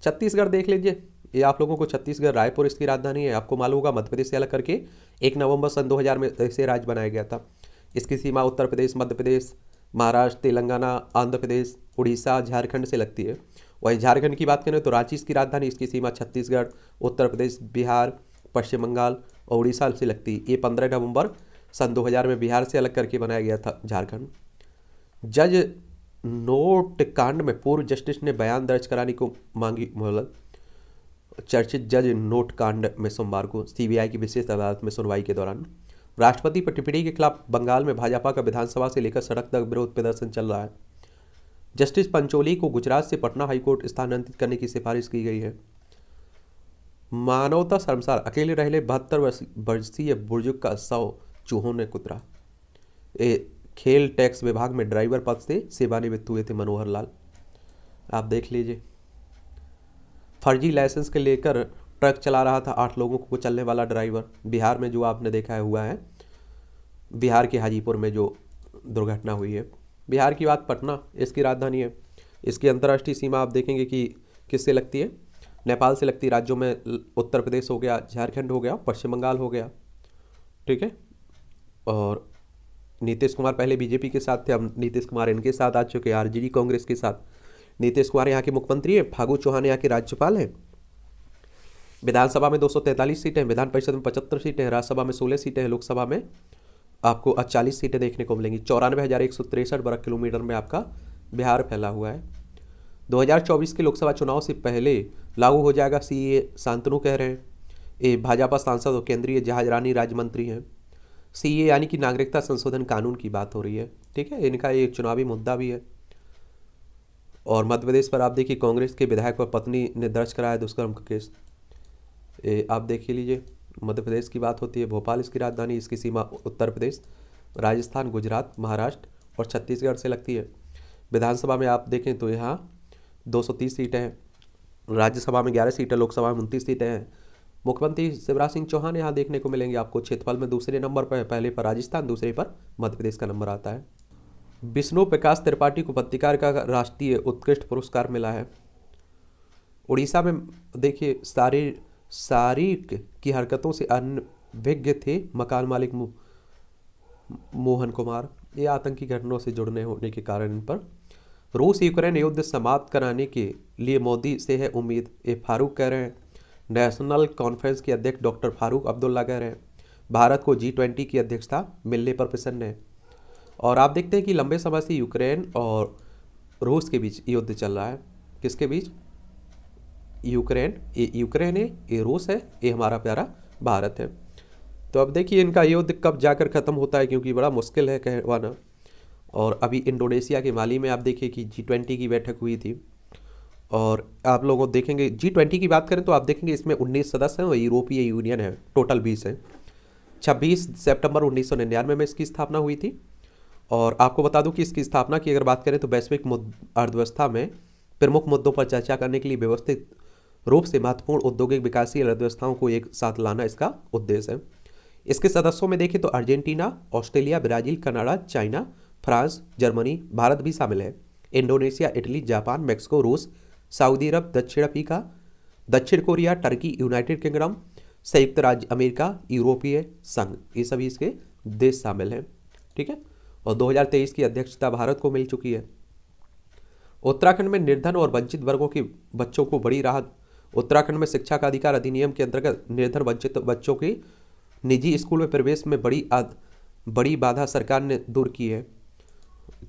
S1: छत्तीसगढ़ देख लीजिए, ये आप लोगों को छत्तीसगढ़ रायपुर इसकी राजधानी है। आपको मालूम होगा मध्य प्रदेश से अलग करके 1 नवंबर सन 2000 में इसे राज्य बनाया गया था। इसकी सीमा उत्तर प्रदेश, मध्य प्रदेश, महाराष्ट्र, तेलंगाना, आंध्र प्रदेश, उड़ीसा, झारखंड से लगती है। वहीं झारखंड की बात करें तो रांची इसकी राजधानी, इसकी सीमा छत्तीसगढ़, उत्तर प्रदेश, बिहार, पश्चिम बंगाल और उड़ीसा से लगती है। ये 15 नवंबर सन 2000 में बिहार से अलग करके बनाया गया था झारखंड। जज नोट कांड में पूर्व जस्टिस ने बयान दर्ज कराने को मांगी मोहलत। चर्चित जज नोट कांड में सोमवार को सीबीआई की विशेष अदालत में सुनवाई के दौरान राष्ट्रपति पर टिप्पणी के खिलाफ बंगाल में भाजपा का विधानसभा से लेकर सड़क तक विरोध प्रदर्शन चल रहा है। जस्टिस पंचोली को गुजरात से पटना हाईकोर्ट स्थानांतरित करने की सिफारिश की गई है। मानवता शर्मसार, अकेले रह 72 वर्षीय बुजुर्ग का शव चूहों ने कुतरा। खेल टैक्स विभाग में ड्राइवर पद से सेवानिवृत्त हुए थे मनोहर लाल। आप देख लीजिए, फर्जी लाइसेंस के लेकर ट्रक चला रहा था 8 लोगों को चलने वाला ड्राइवर। बिहार में जो आपने देखा है हुआ है, बिहार के हाजीपुर में जो दुर्घटना हुई है। बिहार की बात, पटना इसकी राजधानी है। इसकी अंतर्राष्ट्रीय सीमा आप देखेंगे कि किससे लगती है, नेपाल से लगती है। राज्यों में उत्तर प्रदेश हो गया, झारखंड हो गया, पश्चिम बंगाल हो गया। ठीक है, और नीतीश कुमार पहले बीजेपी के साथ थे, अब नीतीश कुमार इनके साथ आ चुके हैं, आरजेडी कांग्रेस के साथ। नीतीश कुमार यहाँ के मुख्यमंत्री हैं, फागू चौहान यहाँ के राज्यपाल हैं। विधानसभा में 243 सीटें, विधान परिषद में 75 सीटें, राज्यसभा में 16 सीटें, लोकसभा में आपको 40 सीटें देखने को मिलेंगी। 94,163 वर्ग किलोमीटर में आपका बिहार फैला हुआ है। 2024 के लोकसभा चुनाव से पहले लागू हो जाएगा सीए, शांतनु कह रहे हैं। ये भाजपा सांसद और केंद्रीय जहाजरानी राज्य मंत्री हैं। सीए यानी कि नागरिकता संशोधन कानून की बात हो रही है। ठीक है, इनका एक चुनावी मुद्दा भी है। और मध्य प्रदेश पर आप देखिए कांग्रेस के विधायक पर पत्नी ने दर्ज कराया दुष्कर्म का केस। आप देख लीजिए, मध्य प्रदेश की बात होती है। भोपाल इसकी राजधानी, इसकी सीमा उत्तर प्रदेश, राजस्थान, गुजरात, महाराष्ट्र और छत्तीसगढ़ से लगती है। विधानसभा में आप देखें तो यहाँ 230 सीटें हैं, राज्यसभा में 11 सीटें, लोकसभा में 29 सीटें हैं। मुख्यमंत्री शिवराज सिंह चौहान यहाँ देखने को मिलेंगे आपको। क्षेत्रफल में दूसरे नंबर पर है, पहले पर राजस्थान, दूसरे पर मध्य प्रदेश का नंबर आता है। विष्णु प्रकाश त्रिपाठी को पत्रकार का राष्ट्रीय उत्कृष्ट पुरस्कार मिला है। उड़ीसा में देखिए शारीरिक की हरकतों से अनभिज्ञ थे मकान मालिक मोहन कुमार। ये आतंकी घटनाओं से जुड़ने होने के कारण इन पर रूस यूक्रेन युद्ध समाप्त कराने के लिए मोदी से है उम्मीद, ये फारूक कह रहे हैं। नेशनल कॉन्फ्रेंस के अध्यक्ष डॉक्टर फारूक अब्दुल्ला कह रहे हैं भारत को G20 की अध्यक्षता मिलने पर प्रसन्न है। और आप देखते हैं कि लंबे समय से यूक्रेन और रूस के बीच युद्ध चल रहा है। किसके बीच? यूक्रेन है, ये रूस है, ये हमारा प्यारा भारत है। तो अब देखिए इनका युद्ध कब जाकर ख़त्म होता है, क्योंकि बड़ा मुश्किल है कहवाना। और अभी इंडोनेशिया के माली में आप देखिए कि G20 की बैठक हुई थी, और आप लोगों देखेंगे G20 की बात करें तो आप देखेंगे इसमें 19 सदस्य हैं और यूरोपीय यूनियन है, टोटल 20 है। 26 सितंबर 1999 में इसकी स्थापना हुई थी। और आपको बता दूं कि इसकी स्थापना की अगर बात करें तो वैश्विक अर्थव्यवस्था में प्रमुख मुद्दों पर चर्चा करने के लिए व्यवस्थित रूप से महत्वपूर्ण औद्योगिक विकासशील अर्थव्यवस्थाओं को एक साथ लाना इसका उद्देश्य है। इसके सदस्यों में देखें तो Argentina, Australia, Brazil, Canada, China, France, Germany, Bharat भी शामिल है। इंडोनेशिया, इटली, जापान, मैक्सिको, रूस, सऊदी अरब, दक्षिण अफ्रीका, दक्षिण कोरिया, टर्की, यूनाइटेड किंगडम, संयुक्त राज्य अमेरिका, यूरोपीय संघ, ये सभी इसके देश शामिल हैं। ठीक है। और 2023 की अध्यक्षता भारत को मिल चुकी है। उत्तराखंड में निर्धन और वंचित वर्गों के बच्चों को बड़ी राहत। उत्तराखंड में शिक्षा का अधिकार अधिनियम के अंतर्गत निर्धन वंचित बच्चों के निजी स्कूल में प्रवेश में बड़ी बाधा सरकार ने दूर की है,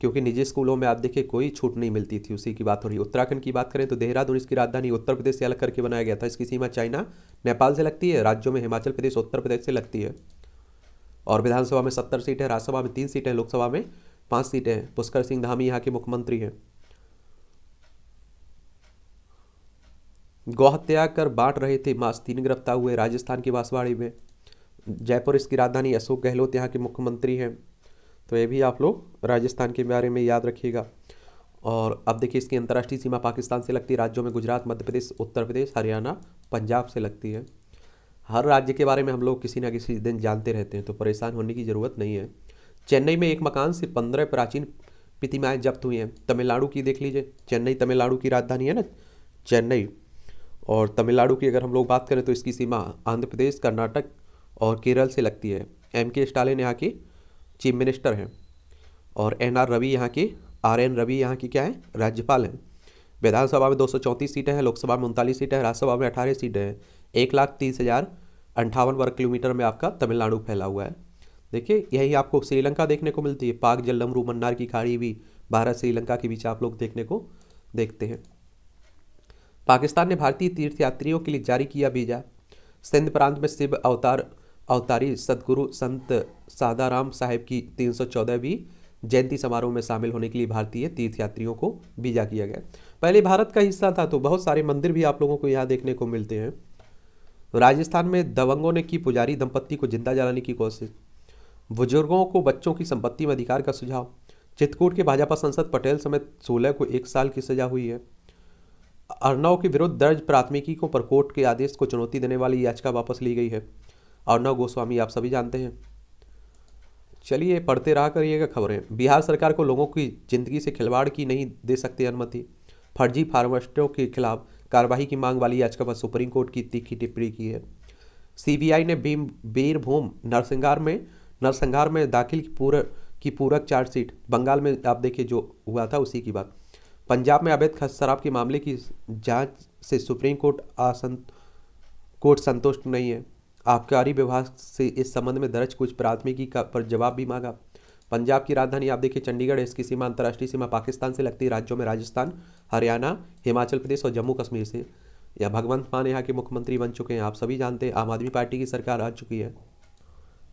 S1: क्योंकि निजी स्कूलों में आप देखिए कोई छूट नहीं मिलती थी, उसी की बात हो रही है। उत्तराखंड की बात करें तो देहरादून इसकी राजधानी उत्तर प्रदेश से अलग करके बनाया गया था। इसकी सीमा चाइना, नेपाल से लगती है। राज्यों में हिमाचल प्रदेश, उत्तर प्रदेश से लगती है। और विधानसभा में 70 सीटें, राज्यसभा में 3 सीटें, लोकसभा में 5 सीटें हैं। पुष्कर सिंह धामी यहाँ के मुख्यमंत्री हैं। गौ हत्या कर बांट रहे थे मांस, 3 गिरफ्तार हुए राजस्थान की बांसवाड़ी में। जयपुर इसकी राजधानी, अशोक गहलोत यहाँ के मुख्यमंत्री हैं। तो ये भी आप लोग राजस्थान के बारे में याद रखिएगा। और अब देखिए इसकी अंतर्राष्ट्रीय सीमा पाकिस्तान से लगती है। राज्यों में गुजरात, मध्य प्रदेश, उत्तर प्रदेश, हरियाणा, पंजाब से लगती है। हर राज्य के बारे में हम लोग किसी ना किसी दिन जानते रहते हैं, तो परेशान होने की ज़रूरत नहीं है। चेन्नई में एक मकान से 15 प्राचीन प्रतिमाएं जब्त हुई हैं। तमिलनाडु की देख लीजिए, चेन्नई तमिलनाडु की राजधानी है ना, चेन्नई। और तमिलनाडु की अगर हम लोग बात करें तो इसकी सीमा आंध्र प्रदेश, कर्नाटक और केरल से लगती है। M.K. स्टालिन यहाँ के चीफ मिनिस्टर हैं। और N.R. रवि यहाँ के R.N. रवि यहाँ की क्या है, राज्यपाल हैं। विधानसभा में 234 सीटें हैं, लोकसभा में 39 सीटें हैं, राज्यसभा में 18 सीटें हैं। 1,30,058 वर्ग किलोमीटर में आपका तमिलनाडु फैला हुआ है। देखिए यही आपको श्रीलंका देखने को मिलती है। पाक, जलमरू, मन्नार की खाड़ी भी भारत श्रीलंका के बीच आप लोग देखने को देखते हैं। पाकिस्तान ने भारतीय तीर्थयात्रियों के लिए जारी किया वीजा। सिंध प्रांत में शिव अवतारी सदगुरु संत सादाराम साहेब की 314वीं जयंती समारोह में शामिल होने के लिए भारतीय तीर्थयात्रियों को वीजा किया गया। पहले भारत का हिस्सा था, तो बहुत सारे मंदिर भी आप लोगों को यहाँ देखने को मिलते हैं। राजस्थान में दबंगों ने की पुजारी दंपत्ति को जिंदा जलाने की कोशिश। बुजुर्गों को बच्चों की संपत्ति में अधिकार का सुझाव। चित्रकूट के भाजपा सांसद पटेल समेत 16 को 1 साल की सजा हुई है। अर्नव के विरुद्ध दर्ज प्राथमिकी को पर कोर्ट के आदेश को चुनौती देने वाली याचिका वापस ली गई है। अर्नव गोस्वामी आप सभी जानते हैं। चलिए पढ़ते रहा करिएगा खबरें। बिहार सरकार को लोगों की जिंदगी से खिलवाड़ की नहीं दे सकती अनुमति। फर्जी फार्मासिस्टों के खिलाफ कार्रवाई की मांग वाली याचिका पर सुप्रीम कोर्ट की तीखी टिप्पणी की है। CBI ने बीरभूम नरसंहार में दाखिल की पूरक चार्जशीट। बंगाल में आप देखिए जो हुआ था उसी की बात। पंजाब में अवैध शराब के मामले की जांच से सुप्रीम कोर्ट संतुष्ट नहीं है। आबकारी विभाग से इस संबंध में दर्ज कुछ प्राथमिकी पर जवाब भी मांगा। पंजाब की राजधानी आप देखिए चंडीगढ़। इसकी सीमा अंतर्राष्ट्रीय सीमा पाकिस्तान से लगती है। राज्यों में राजस्थान, हरियाणा, हिमाचल प्रदेश और जम्मू कश्मीर से। या भगवंत मान यहाँ के मुख्यमंत्री बन चुके हैं, आप सभी जानते हैं। आम आदमी पार्टी की सरकार आ चुकी है।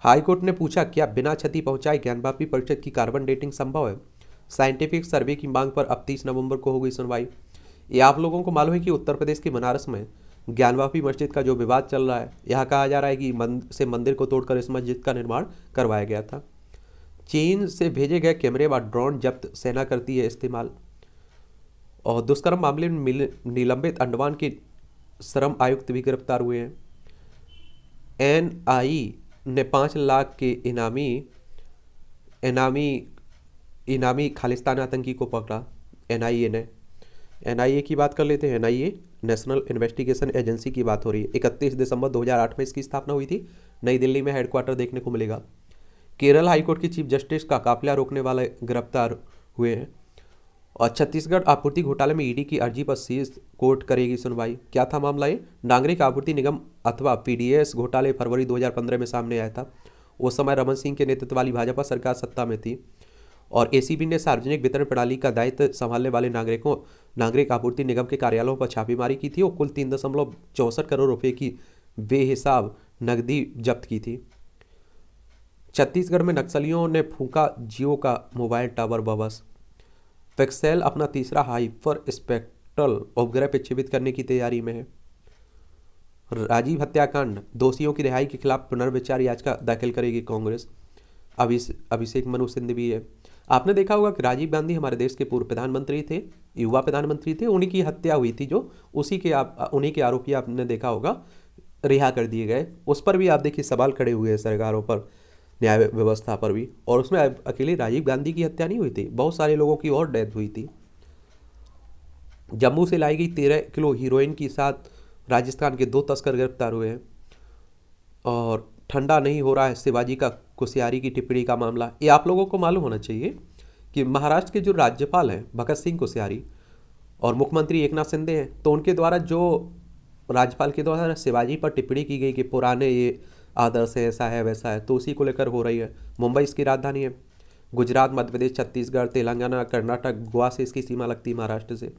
S1: हाईकोर्ट ने पूछा क्या बिना क्षति पहुंचाए ज्ञानवापी परिषद की कार्बन डेटिंग संभव है। साइंटिफिक सर्वे की मांग पर अब 30 नवंबर को होगी सुनवाई। ये आप लोगों को मालूम है कि उत्तर प्रदेश के बनारस में ज्ञानवापी मस्जिद का जो विवाद चल रहा है, यहाँ कहा जा रहा है कि मंदिर को तोड़कर इस मस्जिद का निर्माण करवाया गया था। चीन से भेजे गए कैमरे व ड्रोन जब्त, सेना करती है इस्तेमाल। और दुष्कर्म मामले में निलंबित अंडमान के श्रम आयुक्त भी गिरफ्तार हुए हैं। NIA ने 5 लाख के इनामी खालिस्तान आतंकी को पकड़ा। NIA की बात कर लेते हैं। NIA नेशनल इन्वेस्टिगेशन एजेंसी की बात हो रही है। 31 दिसंबर 2008 में इसकी स्थापना हुई थी। नई दिल्ली में हेडक्वार्टर देखने को मिलेगा। केरल हाईकोर्ट के चीफ जस्टिस का काफिला रोकने वाले गिरफ्तार हुए हैं। और छत्तीसगढ़ आपूर्ति घोटाले में ED की अर्जी पर शीर्ष कोर्ट करेगी सुनवाई। क्या था मामला ये? नागरिक आपूर्ति निगम अथवा PDS घोटाले फरवरी 2015 में सामने आया था। उस समय रमन सिंह के नेतृत्व वाली भाजपा सरकार सत्ता में थी। और ACB ने सार्वजनिक वितरण प्रणाली का दायित्व संभालने वाले नागरिक आपूर्ति निगम के कार्यालयों पर छापेमारी की थी और कुल 3.64 करोड़ रुपए की बेहिसाब नकदी जब्त की थी। छत्तीसगढ़ में नक्सलियों ने फूंका जियो का मोबाइल टावर बवस। फिक्सेल अपना तीसरा हाइपर स्पेक्ट्रल उपग्रह प्रक्षेपित करने की तैयारी में है। राजीव हत्याकांड दोषियों की रिहाई के खिलाफ पुनर्विचार याचिका दाखिल करेगी कांग्रेस। अभिषेक मनु सिंघवी है। आपने देखा होगा कि राजीव गांधी हमारे देश के पूर्व प्रधानमंत्री थे, युवा प्रधानमंत्री थे, उन्हीं की हत्या हुई थी, जो उन्हीं के आरोपी आपने देखा होगा रिहा कर दिए गए। उस पर भी आप देखिए सवाल खड़े हुए हैं सरकारों पर, न्याय व्यवस्था पर भी। और उसमें अकेले राजीव गांधी की हत्या नहीं हुई थी, बहुत सारे लोगों की और डेथ हुई थी। जम्मू से लाई गई 13 किलो हीरोइन के साथ राजस्थान के 2 तस्कर गिरफ्तार हुए हैं। और ठंडा नहीं हो रहा है शिवाजी का कुसियारी की टिप्पणी का मामला। ये आप लोगों को मालूम होना चाहिए कि महाराष्ट्र के जो राज्यपाल हैं भगत सिंह कुसियारी और मुख्यमंत्री एकनाथ शिंदे हैं, तो उनके द्वारा जो राज्यपाल के द्वारा शिवाजी पर टिप्पणी की गई कि पुराने ये आदर्श है, ऐसा है वैसा है, तो उसी को लेकर हो रही है। मुंबई इसकी राजधानी है। गुजरात, मध्य प्रदेश, छत्तीसगढ़, तेलंगाना, कर्नाटक, गोवा से इसकी सीमा लगती है महाराष्ट्र से।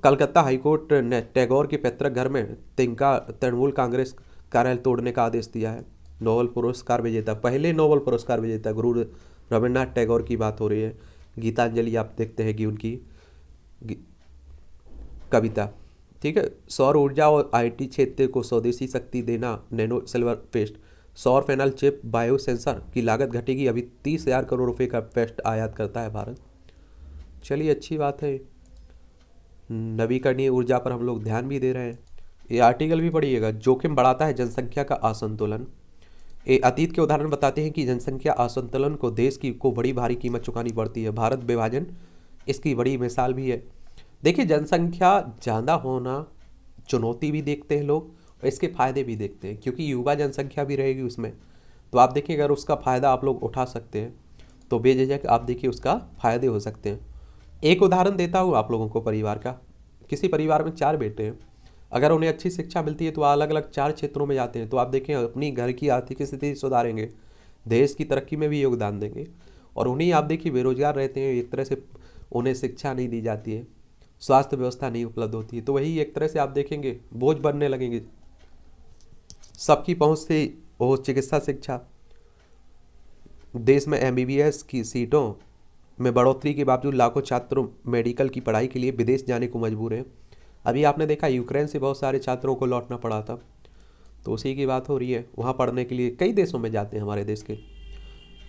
S1: कलकत्ता हाईकोर्ट ने टैगोर के पैतृक घर में तिनका तृणमूल कांग्रेस कार्यालय तोड़ने का आदेश दिया है। नोबेल पुरस्कार विजेता, पहले नोबेल पुरस्कार विजेता गुरु रविन्द्रनाथ टैगोर की बात हो रही है। गीतांजलि आप देखते हैं कि उनकी कविता, ठीक है। सौर ऊर्जा और आईटी क्षेत्र को स्वदेशी शक्ति देना, नैनो सिल्वर पेस्ट, सौर पैनल चिप, बायो सेंसर की लागत घटेगी। अभी 30,000 करोड़ रुपए का पेस्ट आयात करता है भारत। चलिए अच्छी बात है। नवीकरणीय ऊर्जा पर हम लोग ध्यान भी दे रहे हैं। ये आर्टिकल भी पढ़िएगा। जोखिम बढ़ाता है जनसंख्या का असंतुलन। ये अतीत के उदाहरण बताते हैं कि जनसंख्या असंतुलन को देश को बड़ी भारी कीमत चुकानी पड़ती है। भारत विभाजन इसकी बड़ी मिसाल भी है। देखिए, जनसंख्या ज़्यादा होना चुनौती भी देखते हैं लोग और इसके फायदे भी देखते हैं, क्योंकि युवा जनसंख्या भी रहेगी उसमें। तो आप देखिए, अगर उसका फ़ायदा आप लोग उठा सकते हैं तो बेझिझक आप देखिए उसका फ़ायदे हो सकते हैं। एक उदाहरण देता हूँ आप लोगों को परिवार का। किसी परिवार में 4 बेटे हैं, अगर उन्हें अच्छी शिक्षा मिलती है तो अलग अलग 4 क्षेत्रों में जाते हैं, तो आप देखें अपनी घर की आर्थिक स्थिति सुधारेंगे, देश की तरक्की में भी योगदान देंगे। और उन्हीं आप देखिए बेरोजगार रहते हैं, एक तरह से उन्हें शिक्षा नहीं दी जाती है, स्वास्थ्य व्यवस्था नहीं उपलब्ध होती है, तो वही एक तरह से आप देखेंगे बोझ बनने लगेंगे। सबकी पहुँच से वो चिकित्सा शिक्षा, देश में MBBS की सीटों में बढ़ोतरी के बावजूद लाखों छात्र मेडिकल की पढ़ाई के लिए विदेश जाने को मजबूर हैं। अभी आपने देखा यूक्रेन से बहुत सारे छात्रों को लौटना पड़ा था, तो उसी की बात हो रही है। वहाँ पढ़ने के लिए कई देशों में जाते हैं हमारे देश के।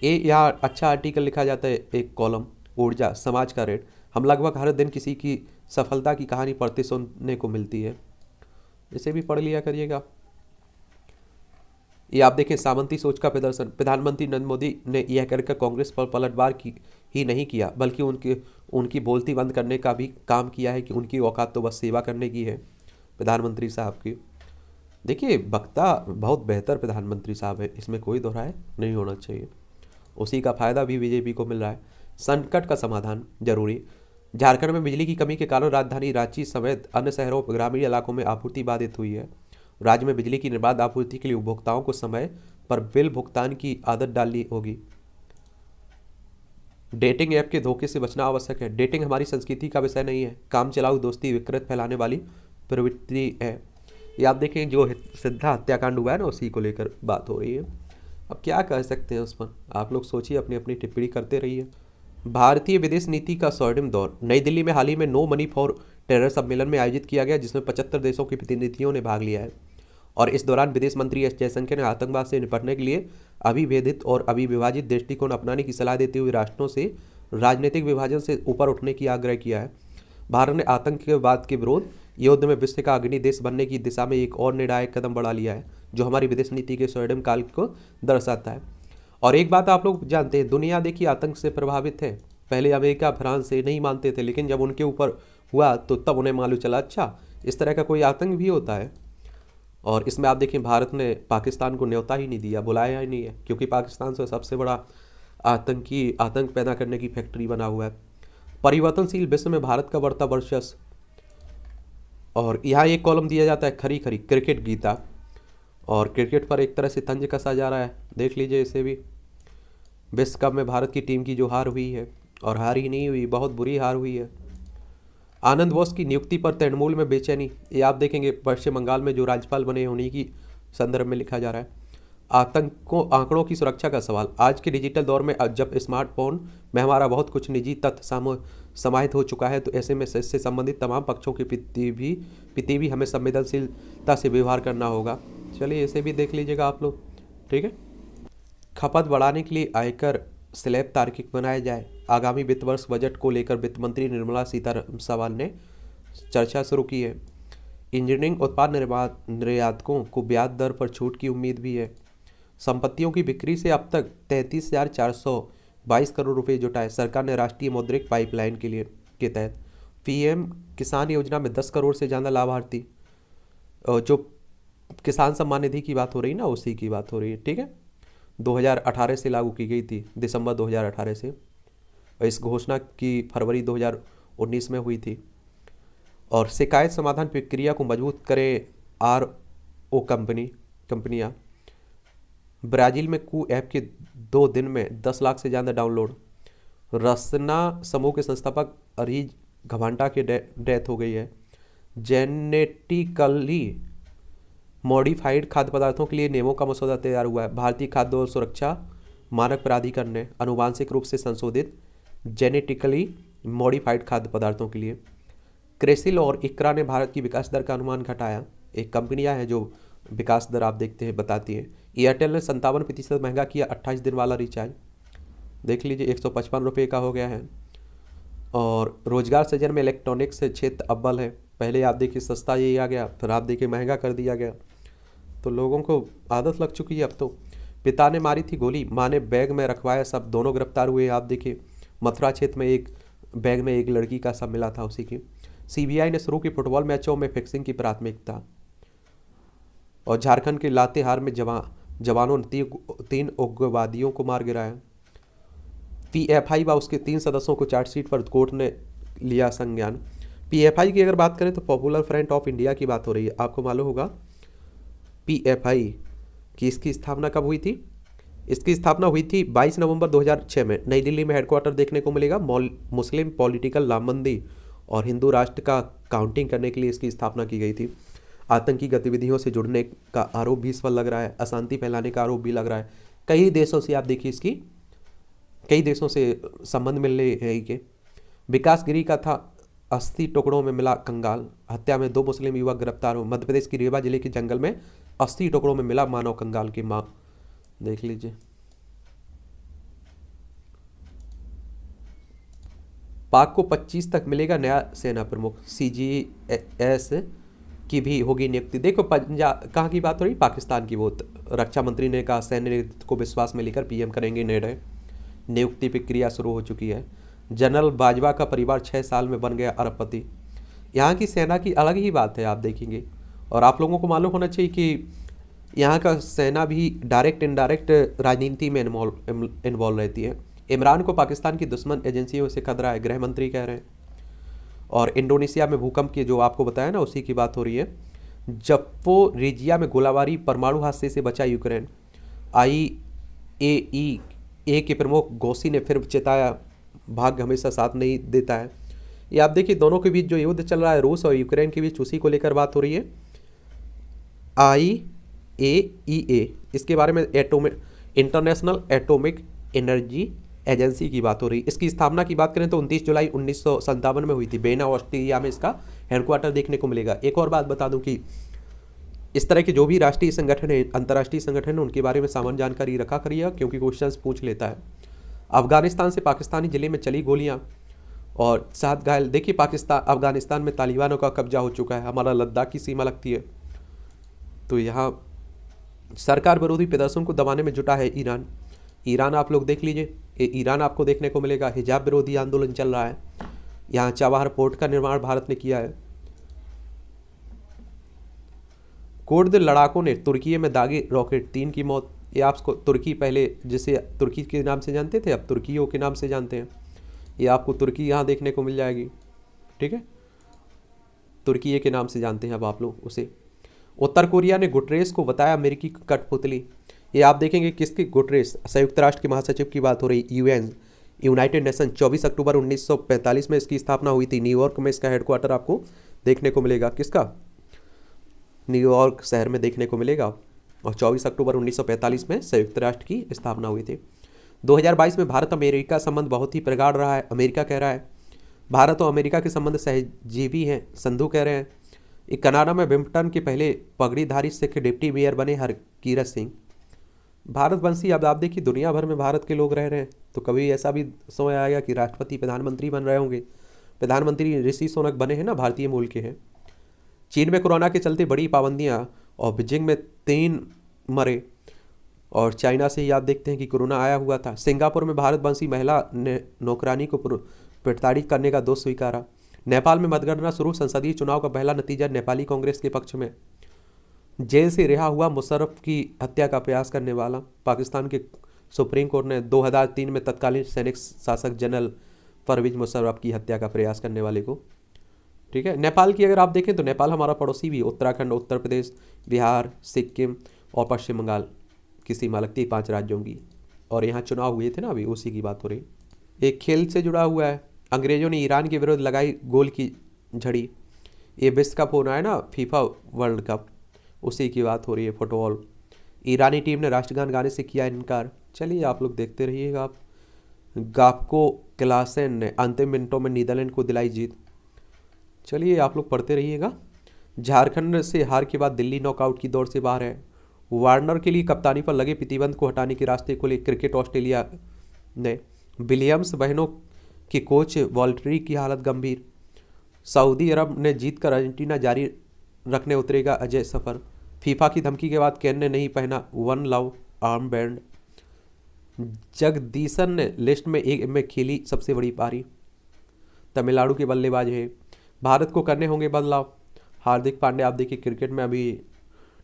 S1: यहाँ अच्छा आर्टिकल लिखा जाता है, एक कॉलम, ऊर्जा समाज का रेट। हम लगभग हर दिन किसी की सफलता की कहानी पढ़ते सुनने को मिलती है, इसे भी पढ़ लिया करिएगा। ये आप देखें सामंती सोच का प्रदर्शन। प्रधानमंत्री नरेंद्र मोदी ने यह कहकर कांग्रेस पर पलटवार की ही नहीं किया, बल्कि उनकी बोलती बंद करने का भी काम किया है कि उनकी औकात तो बस सेवा करने की है प्रधानमंत्री साहब की। देखिए, वक्ता बहुत बेहतर प्रधानमंत्री साहब है, इसमें कोई दोहराए नहीं होना चाहिए। उसी का फायदा भी बीजेपी को मिल रहा है। संकट का समाधान जरूरी। झारखंड में बिजली की कमी के कारण राजधानी रांची समेत अन्य शहरों और ग्रामीण इलाकों में आपूर्ति बाधित हुई है। राज्य में बिजली की निर्बाध आपूर्ति के लिए उपभोक्ताओं को समय पर बिल भुगतान की आदत डालनी होगी। डेटिंग ऐप के धोखे से बचना आवश्यक है। डेटिंग हमारी संस्कृति का विषय नहीं है, काम चलाऊ दोस्ती विकृत फैलाने वाली प्रवृत्ति है। ये आप देखें जो सिद्धा हत्याकांड हुआ है ना, उसी को लेकर बात हो रही है। अब क्या कह सकते हैं उस पर, आप लोग सोचिए, अपनी अपनी टिप्पणी करते रहिए। भारतीय विदेश नीति का स्वर्णिम दौर। नई दिल्ली में हाल ही में नो मनी फॉर टेरर सम्मेलन में आयोजित किया गया, जिसमें 75 देशों के प्रतिनिधियों ने भाग लिया है। और इस दौरान विदेश मंत्री एस जयशंकर ने आतंकवाद से निपटने के लिए अविभेदित और अविविभाजित दृष्टिकोण अपनाने की सलाह देते हुए राष्ट्रों से राजनीतिक विभाजन से ऊपर उठने की आग्रह किया है। भारत ने आतंकवाद के विरोध युद्ध में विश्व का अग्रणी देश बनने की दिशा में एक और निर्णायक कदम बढ़ा लिया है, जो हमारी विदेश नीति के स्वर्णिम काल को दर्शाता है। और एक बात आप लोग जानते हैं, दुनिया देखिए आतंक से प्रभावित है। पहले अमेरिका फ्रांस से नहीं मानते थे, लेकिन जब उनके ऊपर हुआ तो तब उन्हें मालूम चला अच्छा इस तरह का कोई आतंक भी होता है। और इसमें आप देखें भारत ने पाकिस्तान को न्योता ही नहीं दिया, बुलाया ही नहीं है, क्योंकि पाकिस्तान से सबसे बड़ा आतंक पैदा करने की फैक्ट्री बना हुआ है। परिवर्तनशील विश्व में भारत का बढ़ता वर्चस्व। और यहाँ एक कॉलम दिया जाता है खरी खरी क्रिकेट गीता, और क्रिकेट पर एक तरह से तंज कसा जा रहा है, देख लीजिए इसे भी। विश्व कप में भारत की टीम की जो हार हुई है, और हार ही नहीं हुई, बहुत बुरी हार हुई है। आनंद बोस की नियुक्ति पर तृणमूल में बेचैनी। ये आप देखेंगे पश्चिम बंगाल में जो राज्यपाल बने हैं उन्हीं की संदर्भ में लिखा जा रहा है। आंकड़ों की सुरक्षा का सवाल। आज के डिजिटल दौर में जब स्मार्टफोन में हमारा बहुत कुछ निजी तथ्य समाहित हो चुका है, तो ऐसे में इससे संबंधित तमाम पक्षों के प्रति भी हमें संवेदनशीलता से व्यवहार करना होगा। चलिए इसे भी देख लीजिएगा आप लोग, ठीक है। खपत बढ़ाने के लिए आयकर स्लैब तार्किक बनाया जाए। आगामी वित्त वर्ष बजट को लेकर वित्त मंत्री निर्मला सीतारमण ने चर्चा शुरू की है। इंजीनियरिंग उत्पाद निर्यातकों को ब्याज दर पर छूट की उम्मीद भी है। संपत्तियों की बिक्री से अब तक 33,422 करोड़ रुपए जुटाए। सरकार ने राष्ट्रीय मौद्रिक पाइपलाइन के तहत पीएम किसान योजना में 10 करोड़ से ज़्यादा लाभार्थी, जो किसान सम्मान निधि की बात हो रही ना, उसी की बात हो रही है, ठीक है। 2018 से लागू की गई थी, दिसंबर 2018 से। इस घोषणा की फरवरी 2019 में हुई थी। और शिकायत समाधान प्रक्रिया को मजबूत करें आरओ कंपनियां। ब्राज़ील में कू ऐप के 2 दिन में 10 लाख से ज़्यादा डाउनलोड। रसना समूह के संस्थापक अरीज घवांटा की डेथ हो गई है। जेनेटिकली मॉडिफाइड खाद्य पदार्थों के लिए नियमों का मसौदा तैयार हुआ है। भारतीय खाद्य और सुरक्षा मानक प्राधिकरण ने आनुवांशिक रूप से संशोधित जेनेटिकली मॉडिफाइड खाद्य पदार्थों के लिए। क्रेसिल और इक्रा ने भारत की विकास दर का अनुमान घटाया। एक कंपनियां हैं जो विकास दर आप देखते हैं बताती हैं। एयरटेल ने 57% महंगा किया 28 दिन वाला रिचार्ज, देख लीजिए 155 रुपये का हो गया है। और रोजगार सृजन में इलेक्ट्रॉनिक्स क्षेत्र अव्वल है। पहले आप देखिए सस्ता यही आ गया, फिर आप देखिए महंगा कर दिया गया, तो लोगों को आदत लग चुकी है अब तो। पिता ने मारी थी गोली, माँ ने बैग में रखवाया सब, दोनों गिरफ्तार हुए। आप देखिए मथुरा क्षेत्र में एक बैग में एक लड़की का सब मिला था उसी की। सीबीआई ने शुरू की फुटबॉल मैचों में फिक्सिंग की प्राथमिकता। और झारखंड के लातेहार में जवानों ने 3 उग्रवादियों को मार गिराया। पीएफआई व उसके 3 सदस्यों को चार्जशीट पर कोर्ट ने लिया संज्ञान। पीएफआई की अगर बात करें तो पॉपुलर फ्रंट ऑफ इंडिया की बात हो रही है। आपको मालूम होगा पीएफआई की इसकी स्थापना कब हुई थी? इसकी स्थापना हुई थी 22 नवंबर 2006 में। नई दिल्ली में हेडक्वार्टर देखने को मिलेगा। मुस्लिम पॉलिटिकल लामबंदी और हिंदू राष्ट्र का काउंटिंग करने के लिए इसकी स्थापना की गई थी। आतंकी गतिविधियों से जुड़ने का आरोप भी इस पर लग रहा है, अशांति फैलाने का आरोप भी लग रहा है। कई देशों से आप देखिए इसकी कई देशों से संबंध मिलने है के। विकास गिरी का था 80 टुकड़ों में मिला कंगाल। हत्या में 2 मुस्लिम युवक गिरफ्तार हो। मध्य प्रदेश की रीवा जिले के जंगल में 80 टुकड़ों में मिला मानव कंगाल की मां, देख लीजिए। पाक को 25 तक मिलेगा नया सेना प्रमुख। सीजीएस की भी होगी नियुक्ति। देखो कहाँ की बात हो रही, पाकिस्तान की। वो रक्षा मंत्री ने कहा सैन्य नेतृत्व को विश्वास में लेकर पीएम करेंगे निर्णय। नियुक्ति प्रक्रिया शुरू हो चुकी है। जनरल बाजवा का परिवार 6 साल में बन गया अरबपति। यहाँ की सेना की अलग ही बात है, आप देखेंगे। और आप लोगों को मालूम होना चाहिए कि यहाँ का सेना भी डायरेक्ट इनडायरेक्ट राजनीति में इन्वॉल्व रहती है। इमरान को पाकिस्तान की दुश्मन एजेंसियों से खतरा है, गृह मंत्री कह रहे हैं। और इंडोनेशिया में भूकंप की जो आपको बताया ना, उसी की बात हो रही है। जपोरिजिया में गोलाबारी, परमाणु हादसे से बचा यूक्रेन। IAEA के प्रमुख गोसी ने फिर चेताया भाग्य हमेशा साथ नहीं देता है। ये आप देखिए दोनों के बीच जो युद्ध चल रहा है रूस और यूक्रेन के बीच, उसी को लेकर बात हो रही है। IAEA इसके बारे में इंटरनेशनल एटॉमिक एनर्जी एजेंसी की बात हो रही है। इसकी स्थापना की बात करें तो 29 जुलाई 1957 में हुई थी। बेना ऑस्ट्रेलिया में इसका हेडक्वार्टर देखने को मिलेगा। एक और बात बता दूं कि इस तरह के जो भी राष्ट्रीय संगठन है, अंतर्राष्ट्रीय संगठन है, उनके बारे में सामान्य जानकारी रखा करिए, क्योंकि क्वेश्चंस पूछ लेता है। अफगानिस्तान से पाकिस्तानी जिले में चली गोलियां और 7 घायल। देखिए अफगानिस्तान में तालिबानों का कब्जा हो चुका है। हमारा लद्दाख की सीमा लगती है। तो यहाँ सरकार विरोधी प्रदर्शन को दबाने में जुटा है ईरान आप लोग देख लीजिए। ईरान आपको देखने को मिलेगा। हिजाब विरोधी आंदोलन चल रहा है। यहाँ चाबहार पोर्ट का निर्माण भारत ने किया है। कुर्द लड़ाकों ने तुर्की में दागे रॉकेट, 3 की मौत। ये आपको तुर्की पहले जिसे तुर्की के नाम से जानते थे, अब तुर्कियों के नाम से जानते हैं। ये आपको तुर्की यहाँ देखने को मिल जाएगी, ठीक है। तुर्की के नाम से जानते हैं अब आप लोग उसे। उत्तर कोरिया ने गुटरेस को बताया अमेरिकी कठपुतली। ये आप देखेंगे किसकी? गुटरेस, संयुक्त राष्ट्र के महासचिव की बात हो रही। यूनाइटेड नेशन 24 अक्टूबर 1945 में इसकी स्थापना हुई थी। न्यूयॉर्क में इसका हेडक्वार्टर आपको देखने को मिलेगा। किसका? न्यूयॉर्क शहर में देखने को मिलेगा। और 24 अक्टूबर 1945 में संयुक्त राष्ट्र की स्थापना हुई थी। 2022 में भारत अमेरिका संबंध बहुत ही प्रगाढ़ रहा है। अमेरिका कह रहा है भारत और अमेरिका के संबंध सहजीवी हैं। संधू कह रहे हैं। कनाडा में विम्पटन के पहले पगड़ीधारी सिख डिप्टी मेयर बने हरकीरत सिंह। भारतवंशी अब आप देखिए दुनिया भर में भारत के लोग रह रहे हैं, तो कभी ऐसा भी समय आएगा कि राष्ट्रपति प्रधानमंत्री बन रहे होंगे। प्रधानमंत्री ऋषि सुनक बने हैं ना, भारतीय मूल के हैं। चीन में कोरोना के चलते बड़ी पाबंदियां और बीजिंग में 3 मरे। और चाइना से ही आप देखते हैं कि कोरोना आया हुआ था। सिंगापुर में भारतवंशी महिला ने नौकरानी को प्रताड़ित करने का दोष स्वीकारा। नेपाल में मतगणना शुरू। संसदीय चुनाव का पहला नतीजा नेपाली कांग्रेस के पक्ष में। जेल से रिहा हुआ मुशर्रफ की हत्या का प्रयास करने वाला। पाकिस्तान के सुप्रीम कोर्ट ने 2003 में तत्कालीन सैनिक शासक जनरल परवेज मुशर्रफ की हत्या का प्रयास करने वाले को, ठीक है। नेपाल की अगर आप देखें तो नेपाल हमारा पड़ोसी भी। उत्तराखंड, उत्तर प्रदेश, बिहार, सिक्किम और पश्चिम बंगाल की सीमा लगती है 5 राज्यों की। और यहाँ चुनाव हुए थे ना, अभी उसी की बात हो रही। एक खेल से जुड़ा हुआ है। अंग्रेजों ने ईरान के विरुद्ध लगाई गोल की झड़ी। ये विश्व कप होना है ना, फीफा वर्ल्ड कप, उसी की बात हो रही है, फुटबॉल। ईरानी टीम ने राष्ट्रगान गाने से किया इनकार। चलिए आप लोग देखते रहिएगा। आप गाप्को क्लासेन ने अंतिम मिनटों में नीदरलैंड को दिलाई जीत। चलिए आप लोग पढ़ते रहिएगा। झारखंड से हार के बाद दिल्ली नॉकआउट की दौड़ से बाहर है। वार्नर के लिए कप्तानी पर लगे प्रतिबंध को हटाने के रास्ते खोले क्रिकेट ऑस्ट्रेलिया ने। विलियम्स बहनों के कोच वॉल्टरी की हालत गंभीर। सऊदी अरब ने जीतकर अर्जेंटीना जारी रखने उतरेगा अजय सफर। फीफा की धमकी के बाद केन ने नहीं पहना one love armband. Jagadeesan ने लिस्ट में खेली सबसे बड़ी पारी। तमिलनाडु के बल्लेबाज है। भारत को करने होंगे बदलाव। हार्दिक पांड्या आप देखिए क्रिकेट में अभी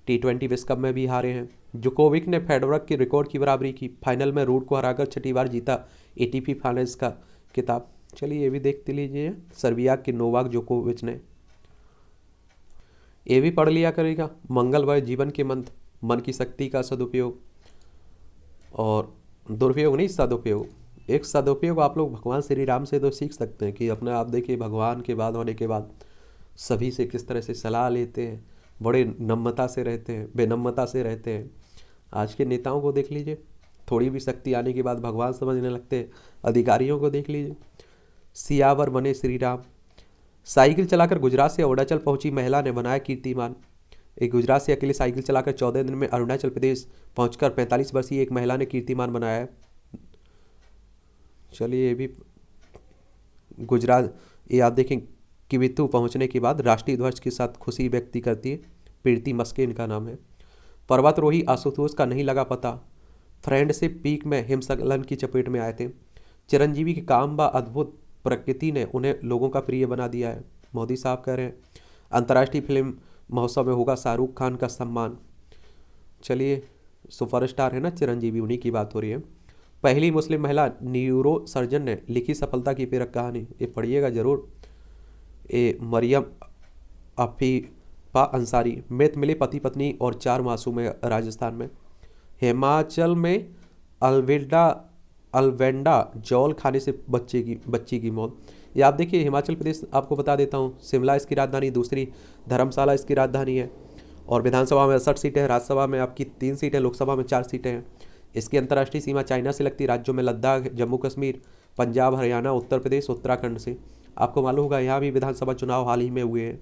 S1: T20 विश्व कप में भी हारे हैं। जोकोविक ने फेडरर के रिकॉर्ड की बराबरी की। फाइनल में रूड को हराकर 6ठी बार जीता ATP फाइनल्स का खिताब। चलिए ये भी देखते लीजिए। सर्बिया के नोवाक जोकोविच ने। ये भी पढ़ लिया करेगा। मंगलमय जीवन के मंत्र, मन की शक्ति का सदुपयोग और दुरुपयोग नहीं, सदुपयोग। एक सदुपयोग आप लोग भगवान श्री राम से तो सीख सकते हैं कि अपने आप देखिए भगवान के बाद होने के बाद सभी से किस तरह से सलाह लेते हैं, बड़े नम्रता से रहते हैं, बेनम्रता से रहते हैं। आज के नेताओं को देख लीजिए, थोड़ी भी शक्ति आने के बाद भगवान समझने लगते हैं। अधिकारियों को देख लीजिए, सियावर बने श्री राम। साइकिल चलाकर गुजरात से अरुणाचल पहुंची महिला ने बनाया कीर्तिमान। एक गुजरात से अकेले साइकिल चलाकर 14 दिन में अरुणाचल प्रदेश पहुंचकर 45 वर्षीय एक महिला ने कीर्तिमान बनाया है। चलिए ये भी गुजरात, ये आप देखें किबिथु पहुंचने के बाद राष्ट्रीय ध्वज के साथ खुशी व्यक्त करती है। प्रीति मस्के इनका नाम है। पर्वतरोही आशुतोष का नहीं लगा पता। फ्रेंडशिप पीक में हिमस्खलन की चपेट में आए थे। चिरंजीवी के काम व अद्भुत प्रकृति ने उन्हें लोगों का प्रिय बना दिया है। मोदी साहब कह रहे हैं अंतर्राष्ट्रीय फिल्म महोत्सव में होगा शाहरुख खान का सम्मान। चलिए सुपरस्टार है ना चिरंजीवी, उन्हीं की बात हो रही है। पहली मुस्लिम महिला न्यूरो सर्जन ने लिखी सफलता की प्रेरक कहानी। ये पढ़िएगा जरूर। ए मरियम अफीफा अंसारी। मृत मिले पति पत्नी और 4 मासूम राजस्थान में। हिमाचल में अलवेंडा जौल खाने से बच्ची की मौत। ये आप देखिए हिमाचल प्रदेश, आपको बता देता हूँ शिमला इसकी राजधानी, दूसरी धर्मशाला इसकी राजधानी है। और विधानसभा में 68 सीटें हैं, राज्यसभा में आपकी 3 सीटें, लोकसभा में 4 सीटें हैं। इसकी अंतर्राष्ट्रीय सीमा चाइना से लगती राज्यों में लद्दाख, जम्मू कश्मीर, पंजाब, हरियाणा, उत्तर प्रदेश, उत्तराखंड से। आपको मालूम होगा यहाँ भी विधानसभा चुनाव हाल ही में हुए हैं।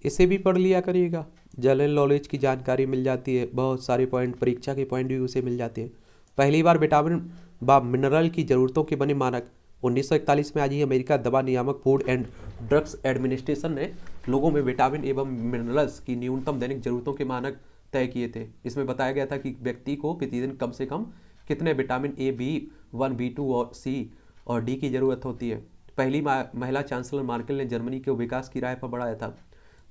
S1: इसे भी पढ़ लिया करिएगा। जनरल नॉलेज की जानकारी मिल जाती है, बहुत सारे पॉइंट, परीक्षा के पॉइंट भी उसे मिल जाते हैं। पहली बार विटामिन व मिनरल की ज़रूरतों के बने मानक 1941 में आज ही अमेरिका दवा नियामक फूड एंड ड्रग्स एडमिनिस्ट्रेशन ने लोगों में विटामिन एवं मिनरल्स की न्यूनतम दैनिक जरूरतों के मानक तय किए थे। इसमें बताया गया था कि व्यक्ति को प्रतिदिन कम से कम कितने विटामिन A, B1, B2 और C और D की ज़रूरत होती है। पहली महिला चांसलर मार्केल ने जर्मनी के विकास की राह पर बढ़ाया था।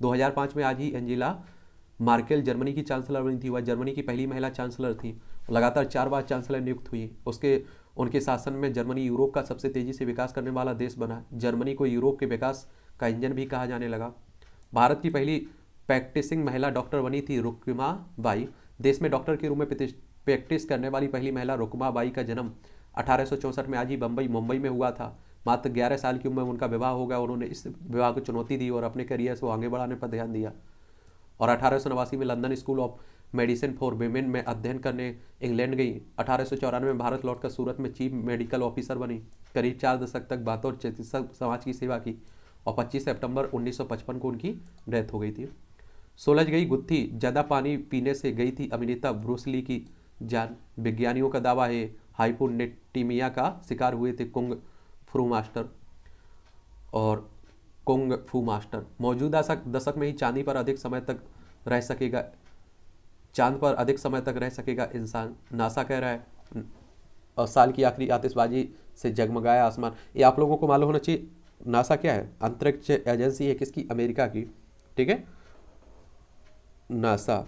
S1: 2005 में आज ही एंजेला मार्केल जर्मनी की चांसलर बनी थी। वह जर्मनी की पहली महिला चांसलर थी। लगातार 4 बार चांसलर नियुक्त हुई। उनके शासन में जर्मनी यूरोप का सबसे तेजी से विकास करने वाला देश बना। जर्मनी को यूरोप के विकास का इंजन भी कहा जाने लगा। भारत की पहली प्रैक्टिसिंग महिला डॉक्टर बनी थी रुक्मा बाई। देश में डॉक्टर के रूप में प्रैक्टिस करने वाली पहली महिला रुक्मा बाई का जन्म 1864 में आज ही मुंबई में हुआ था। मात्र 11 साल की उम्र में उनका विवाह हो गया। उन्होंने इस विवाह को चुनौती दी और अपने करियर को आगे बढ़ाने पर ध्यान दिया। और 1889 में London school of medicine for women में अध्ययन करने इंग्लैंड गई। 1894 में भारत लौटकर सूरत में चीफ मेडिकल ऑफिसर बनी। करीब 4 दशक तक बतौर चिकित्सक समाज की सेवा की और 25 सितंबर 1955 को उनकी डेथ हो गई थी। सोलझ गई गुत्थी, ज़्यादा पानी पीने से गई थी अभिनेता ब्रूस ली की जान। विज्ञानियों का दावा है हाइपोनेटीमिया का शिकार हुए थे कुंग फू मास्टर और कुंग फू मास्टर। मौजूदा दशक में ही चांद पर अधिक समय तक रह सकेगा इंसान, नासा कह रहा है। और साल की आखिरी आतिशबाजी से जगमगाया आसमान। ये आप लोगों को मालूम होना चाहिए, नासा क्या है? अंतरिक्ष एजेंसी है, किसकी? अमेरिका की, ठीक है, नासा।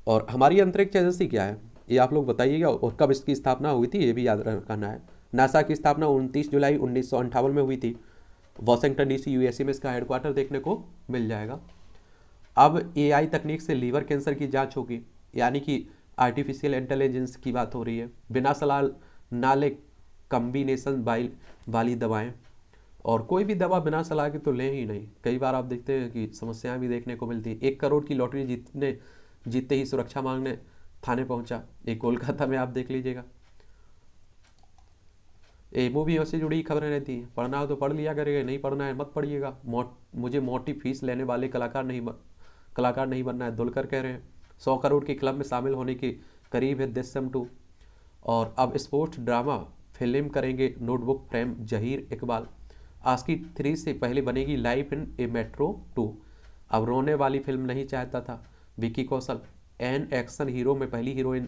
S1: और हमारी अंतरिक्ष एजेंसी क्या है ये आप लोग बताइएगा, और कब इसकी स्थापना हुई थी ये भी याद रखना है। नासा की स्थापना 29 जुलाई 1958 में हुई थी। वॉशिंगटन डीसी यूएसए में इसका हेडक्वार्टर देखने को मिल जाएगा। अब एआई तकनीक से लीवर कैंसर की जांच होगी, यानी कि आर्टिफिशियल इंटेलिजेंस की बात हो रही है। बिना सलाह नाले कम्बिनेशन वाली दवाएं, और कोई भी दवा बिना सलाह के तो ले ही नहीं। कई बार आप देखते हैं कि समस्याएं भी देखने को मिलती हैं। 1 करोड़ की लॉटरी जीतते ही सुरक्षा मांगने थाने पहुंचा। एक कोलकाता में आप देख लीजिएगा। मूवियों से जुड़ी खबरें रहती हैं, पढ़ना हो तो पढ़ लिया करेगा, नहीं पढ़ना है मत पढ़िएगा। मुझे मोटी फीस लेने वाले कलाकार नहीं बनना है, दुलकर कह रहे हैं। 100 करोड़ के क्लब में शामिल होने के करीब है दृश्यम 2। और अब स्पोर्ट्स ड्रामा फिल्म करेंगे नोटबुक प्रेम जहीर इकबाल। आस्की 3 से पहले बनेगी लाइफ इन ए मेट्रो 2। अब रोने वाली फिल्म नहीं चाहता था Vicky Kaushal. An action hero में पहली हीरोइन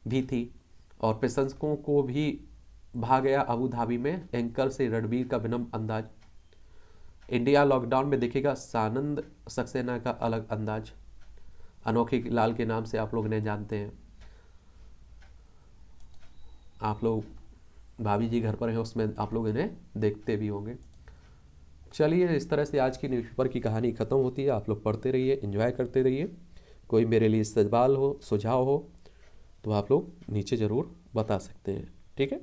S1: भी थी, और प्रशंसकों को भी भा गया अबू धाबी में एंकर से रणबीर का विनम्र अंदाज। इंडिया लॉकडाउन में दिखेगा सानंद सक्सेना का अलग अंदाज। अनोखे लाल के नाम से आप लोग इन्हें जानते हैं। आप लोग भाभी जी घर पर हैं, उसमें आप लोग इन्हें देखते भी होंगे। चलिए, इस तरह से आज की न्यूज़पेपर की कहानी ख़त्म होती है। आप लोग पढ़ते रहिए, एंजॉय करते रहिए। कोई मेरे लिए सवाल हो, सुझाव हो तो आप लोग नीचे ज़रूर बता सकते हैं, ठीक है।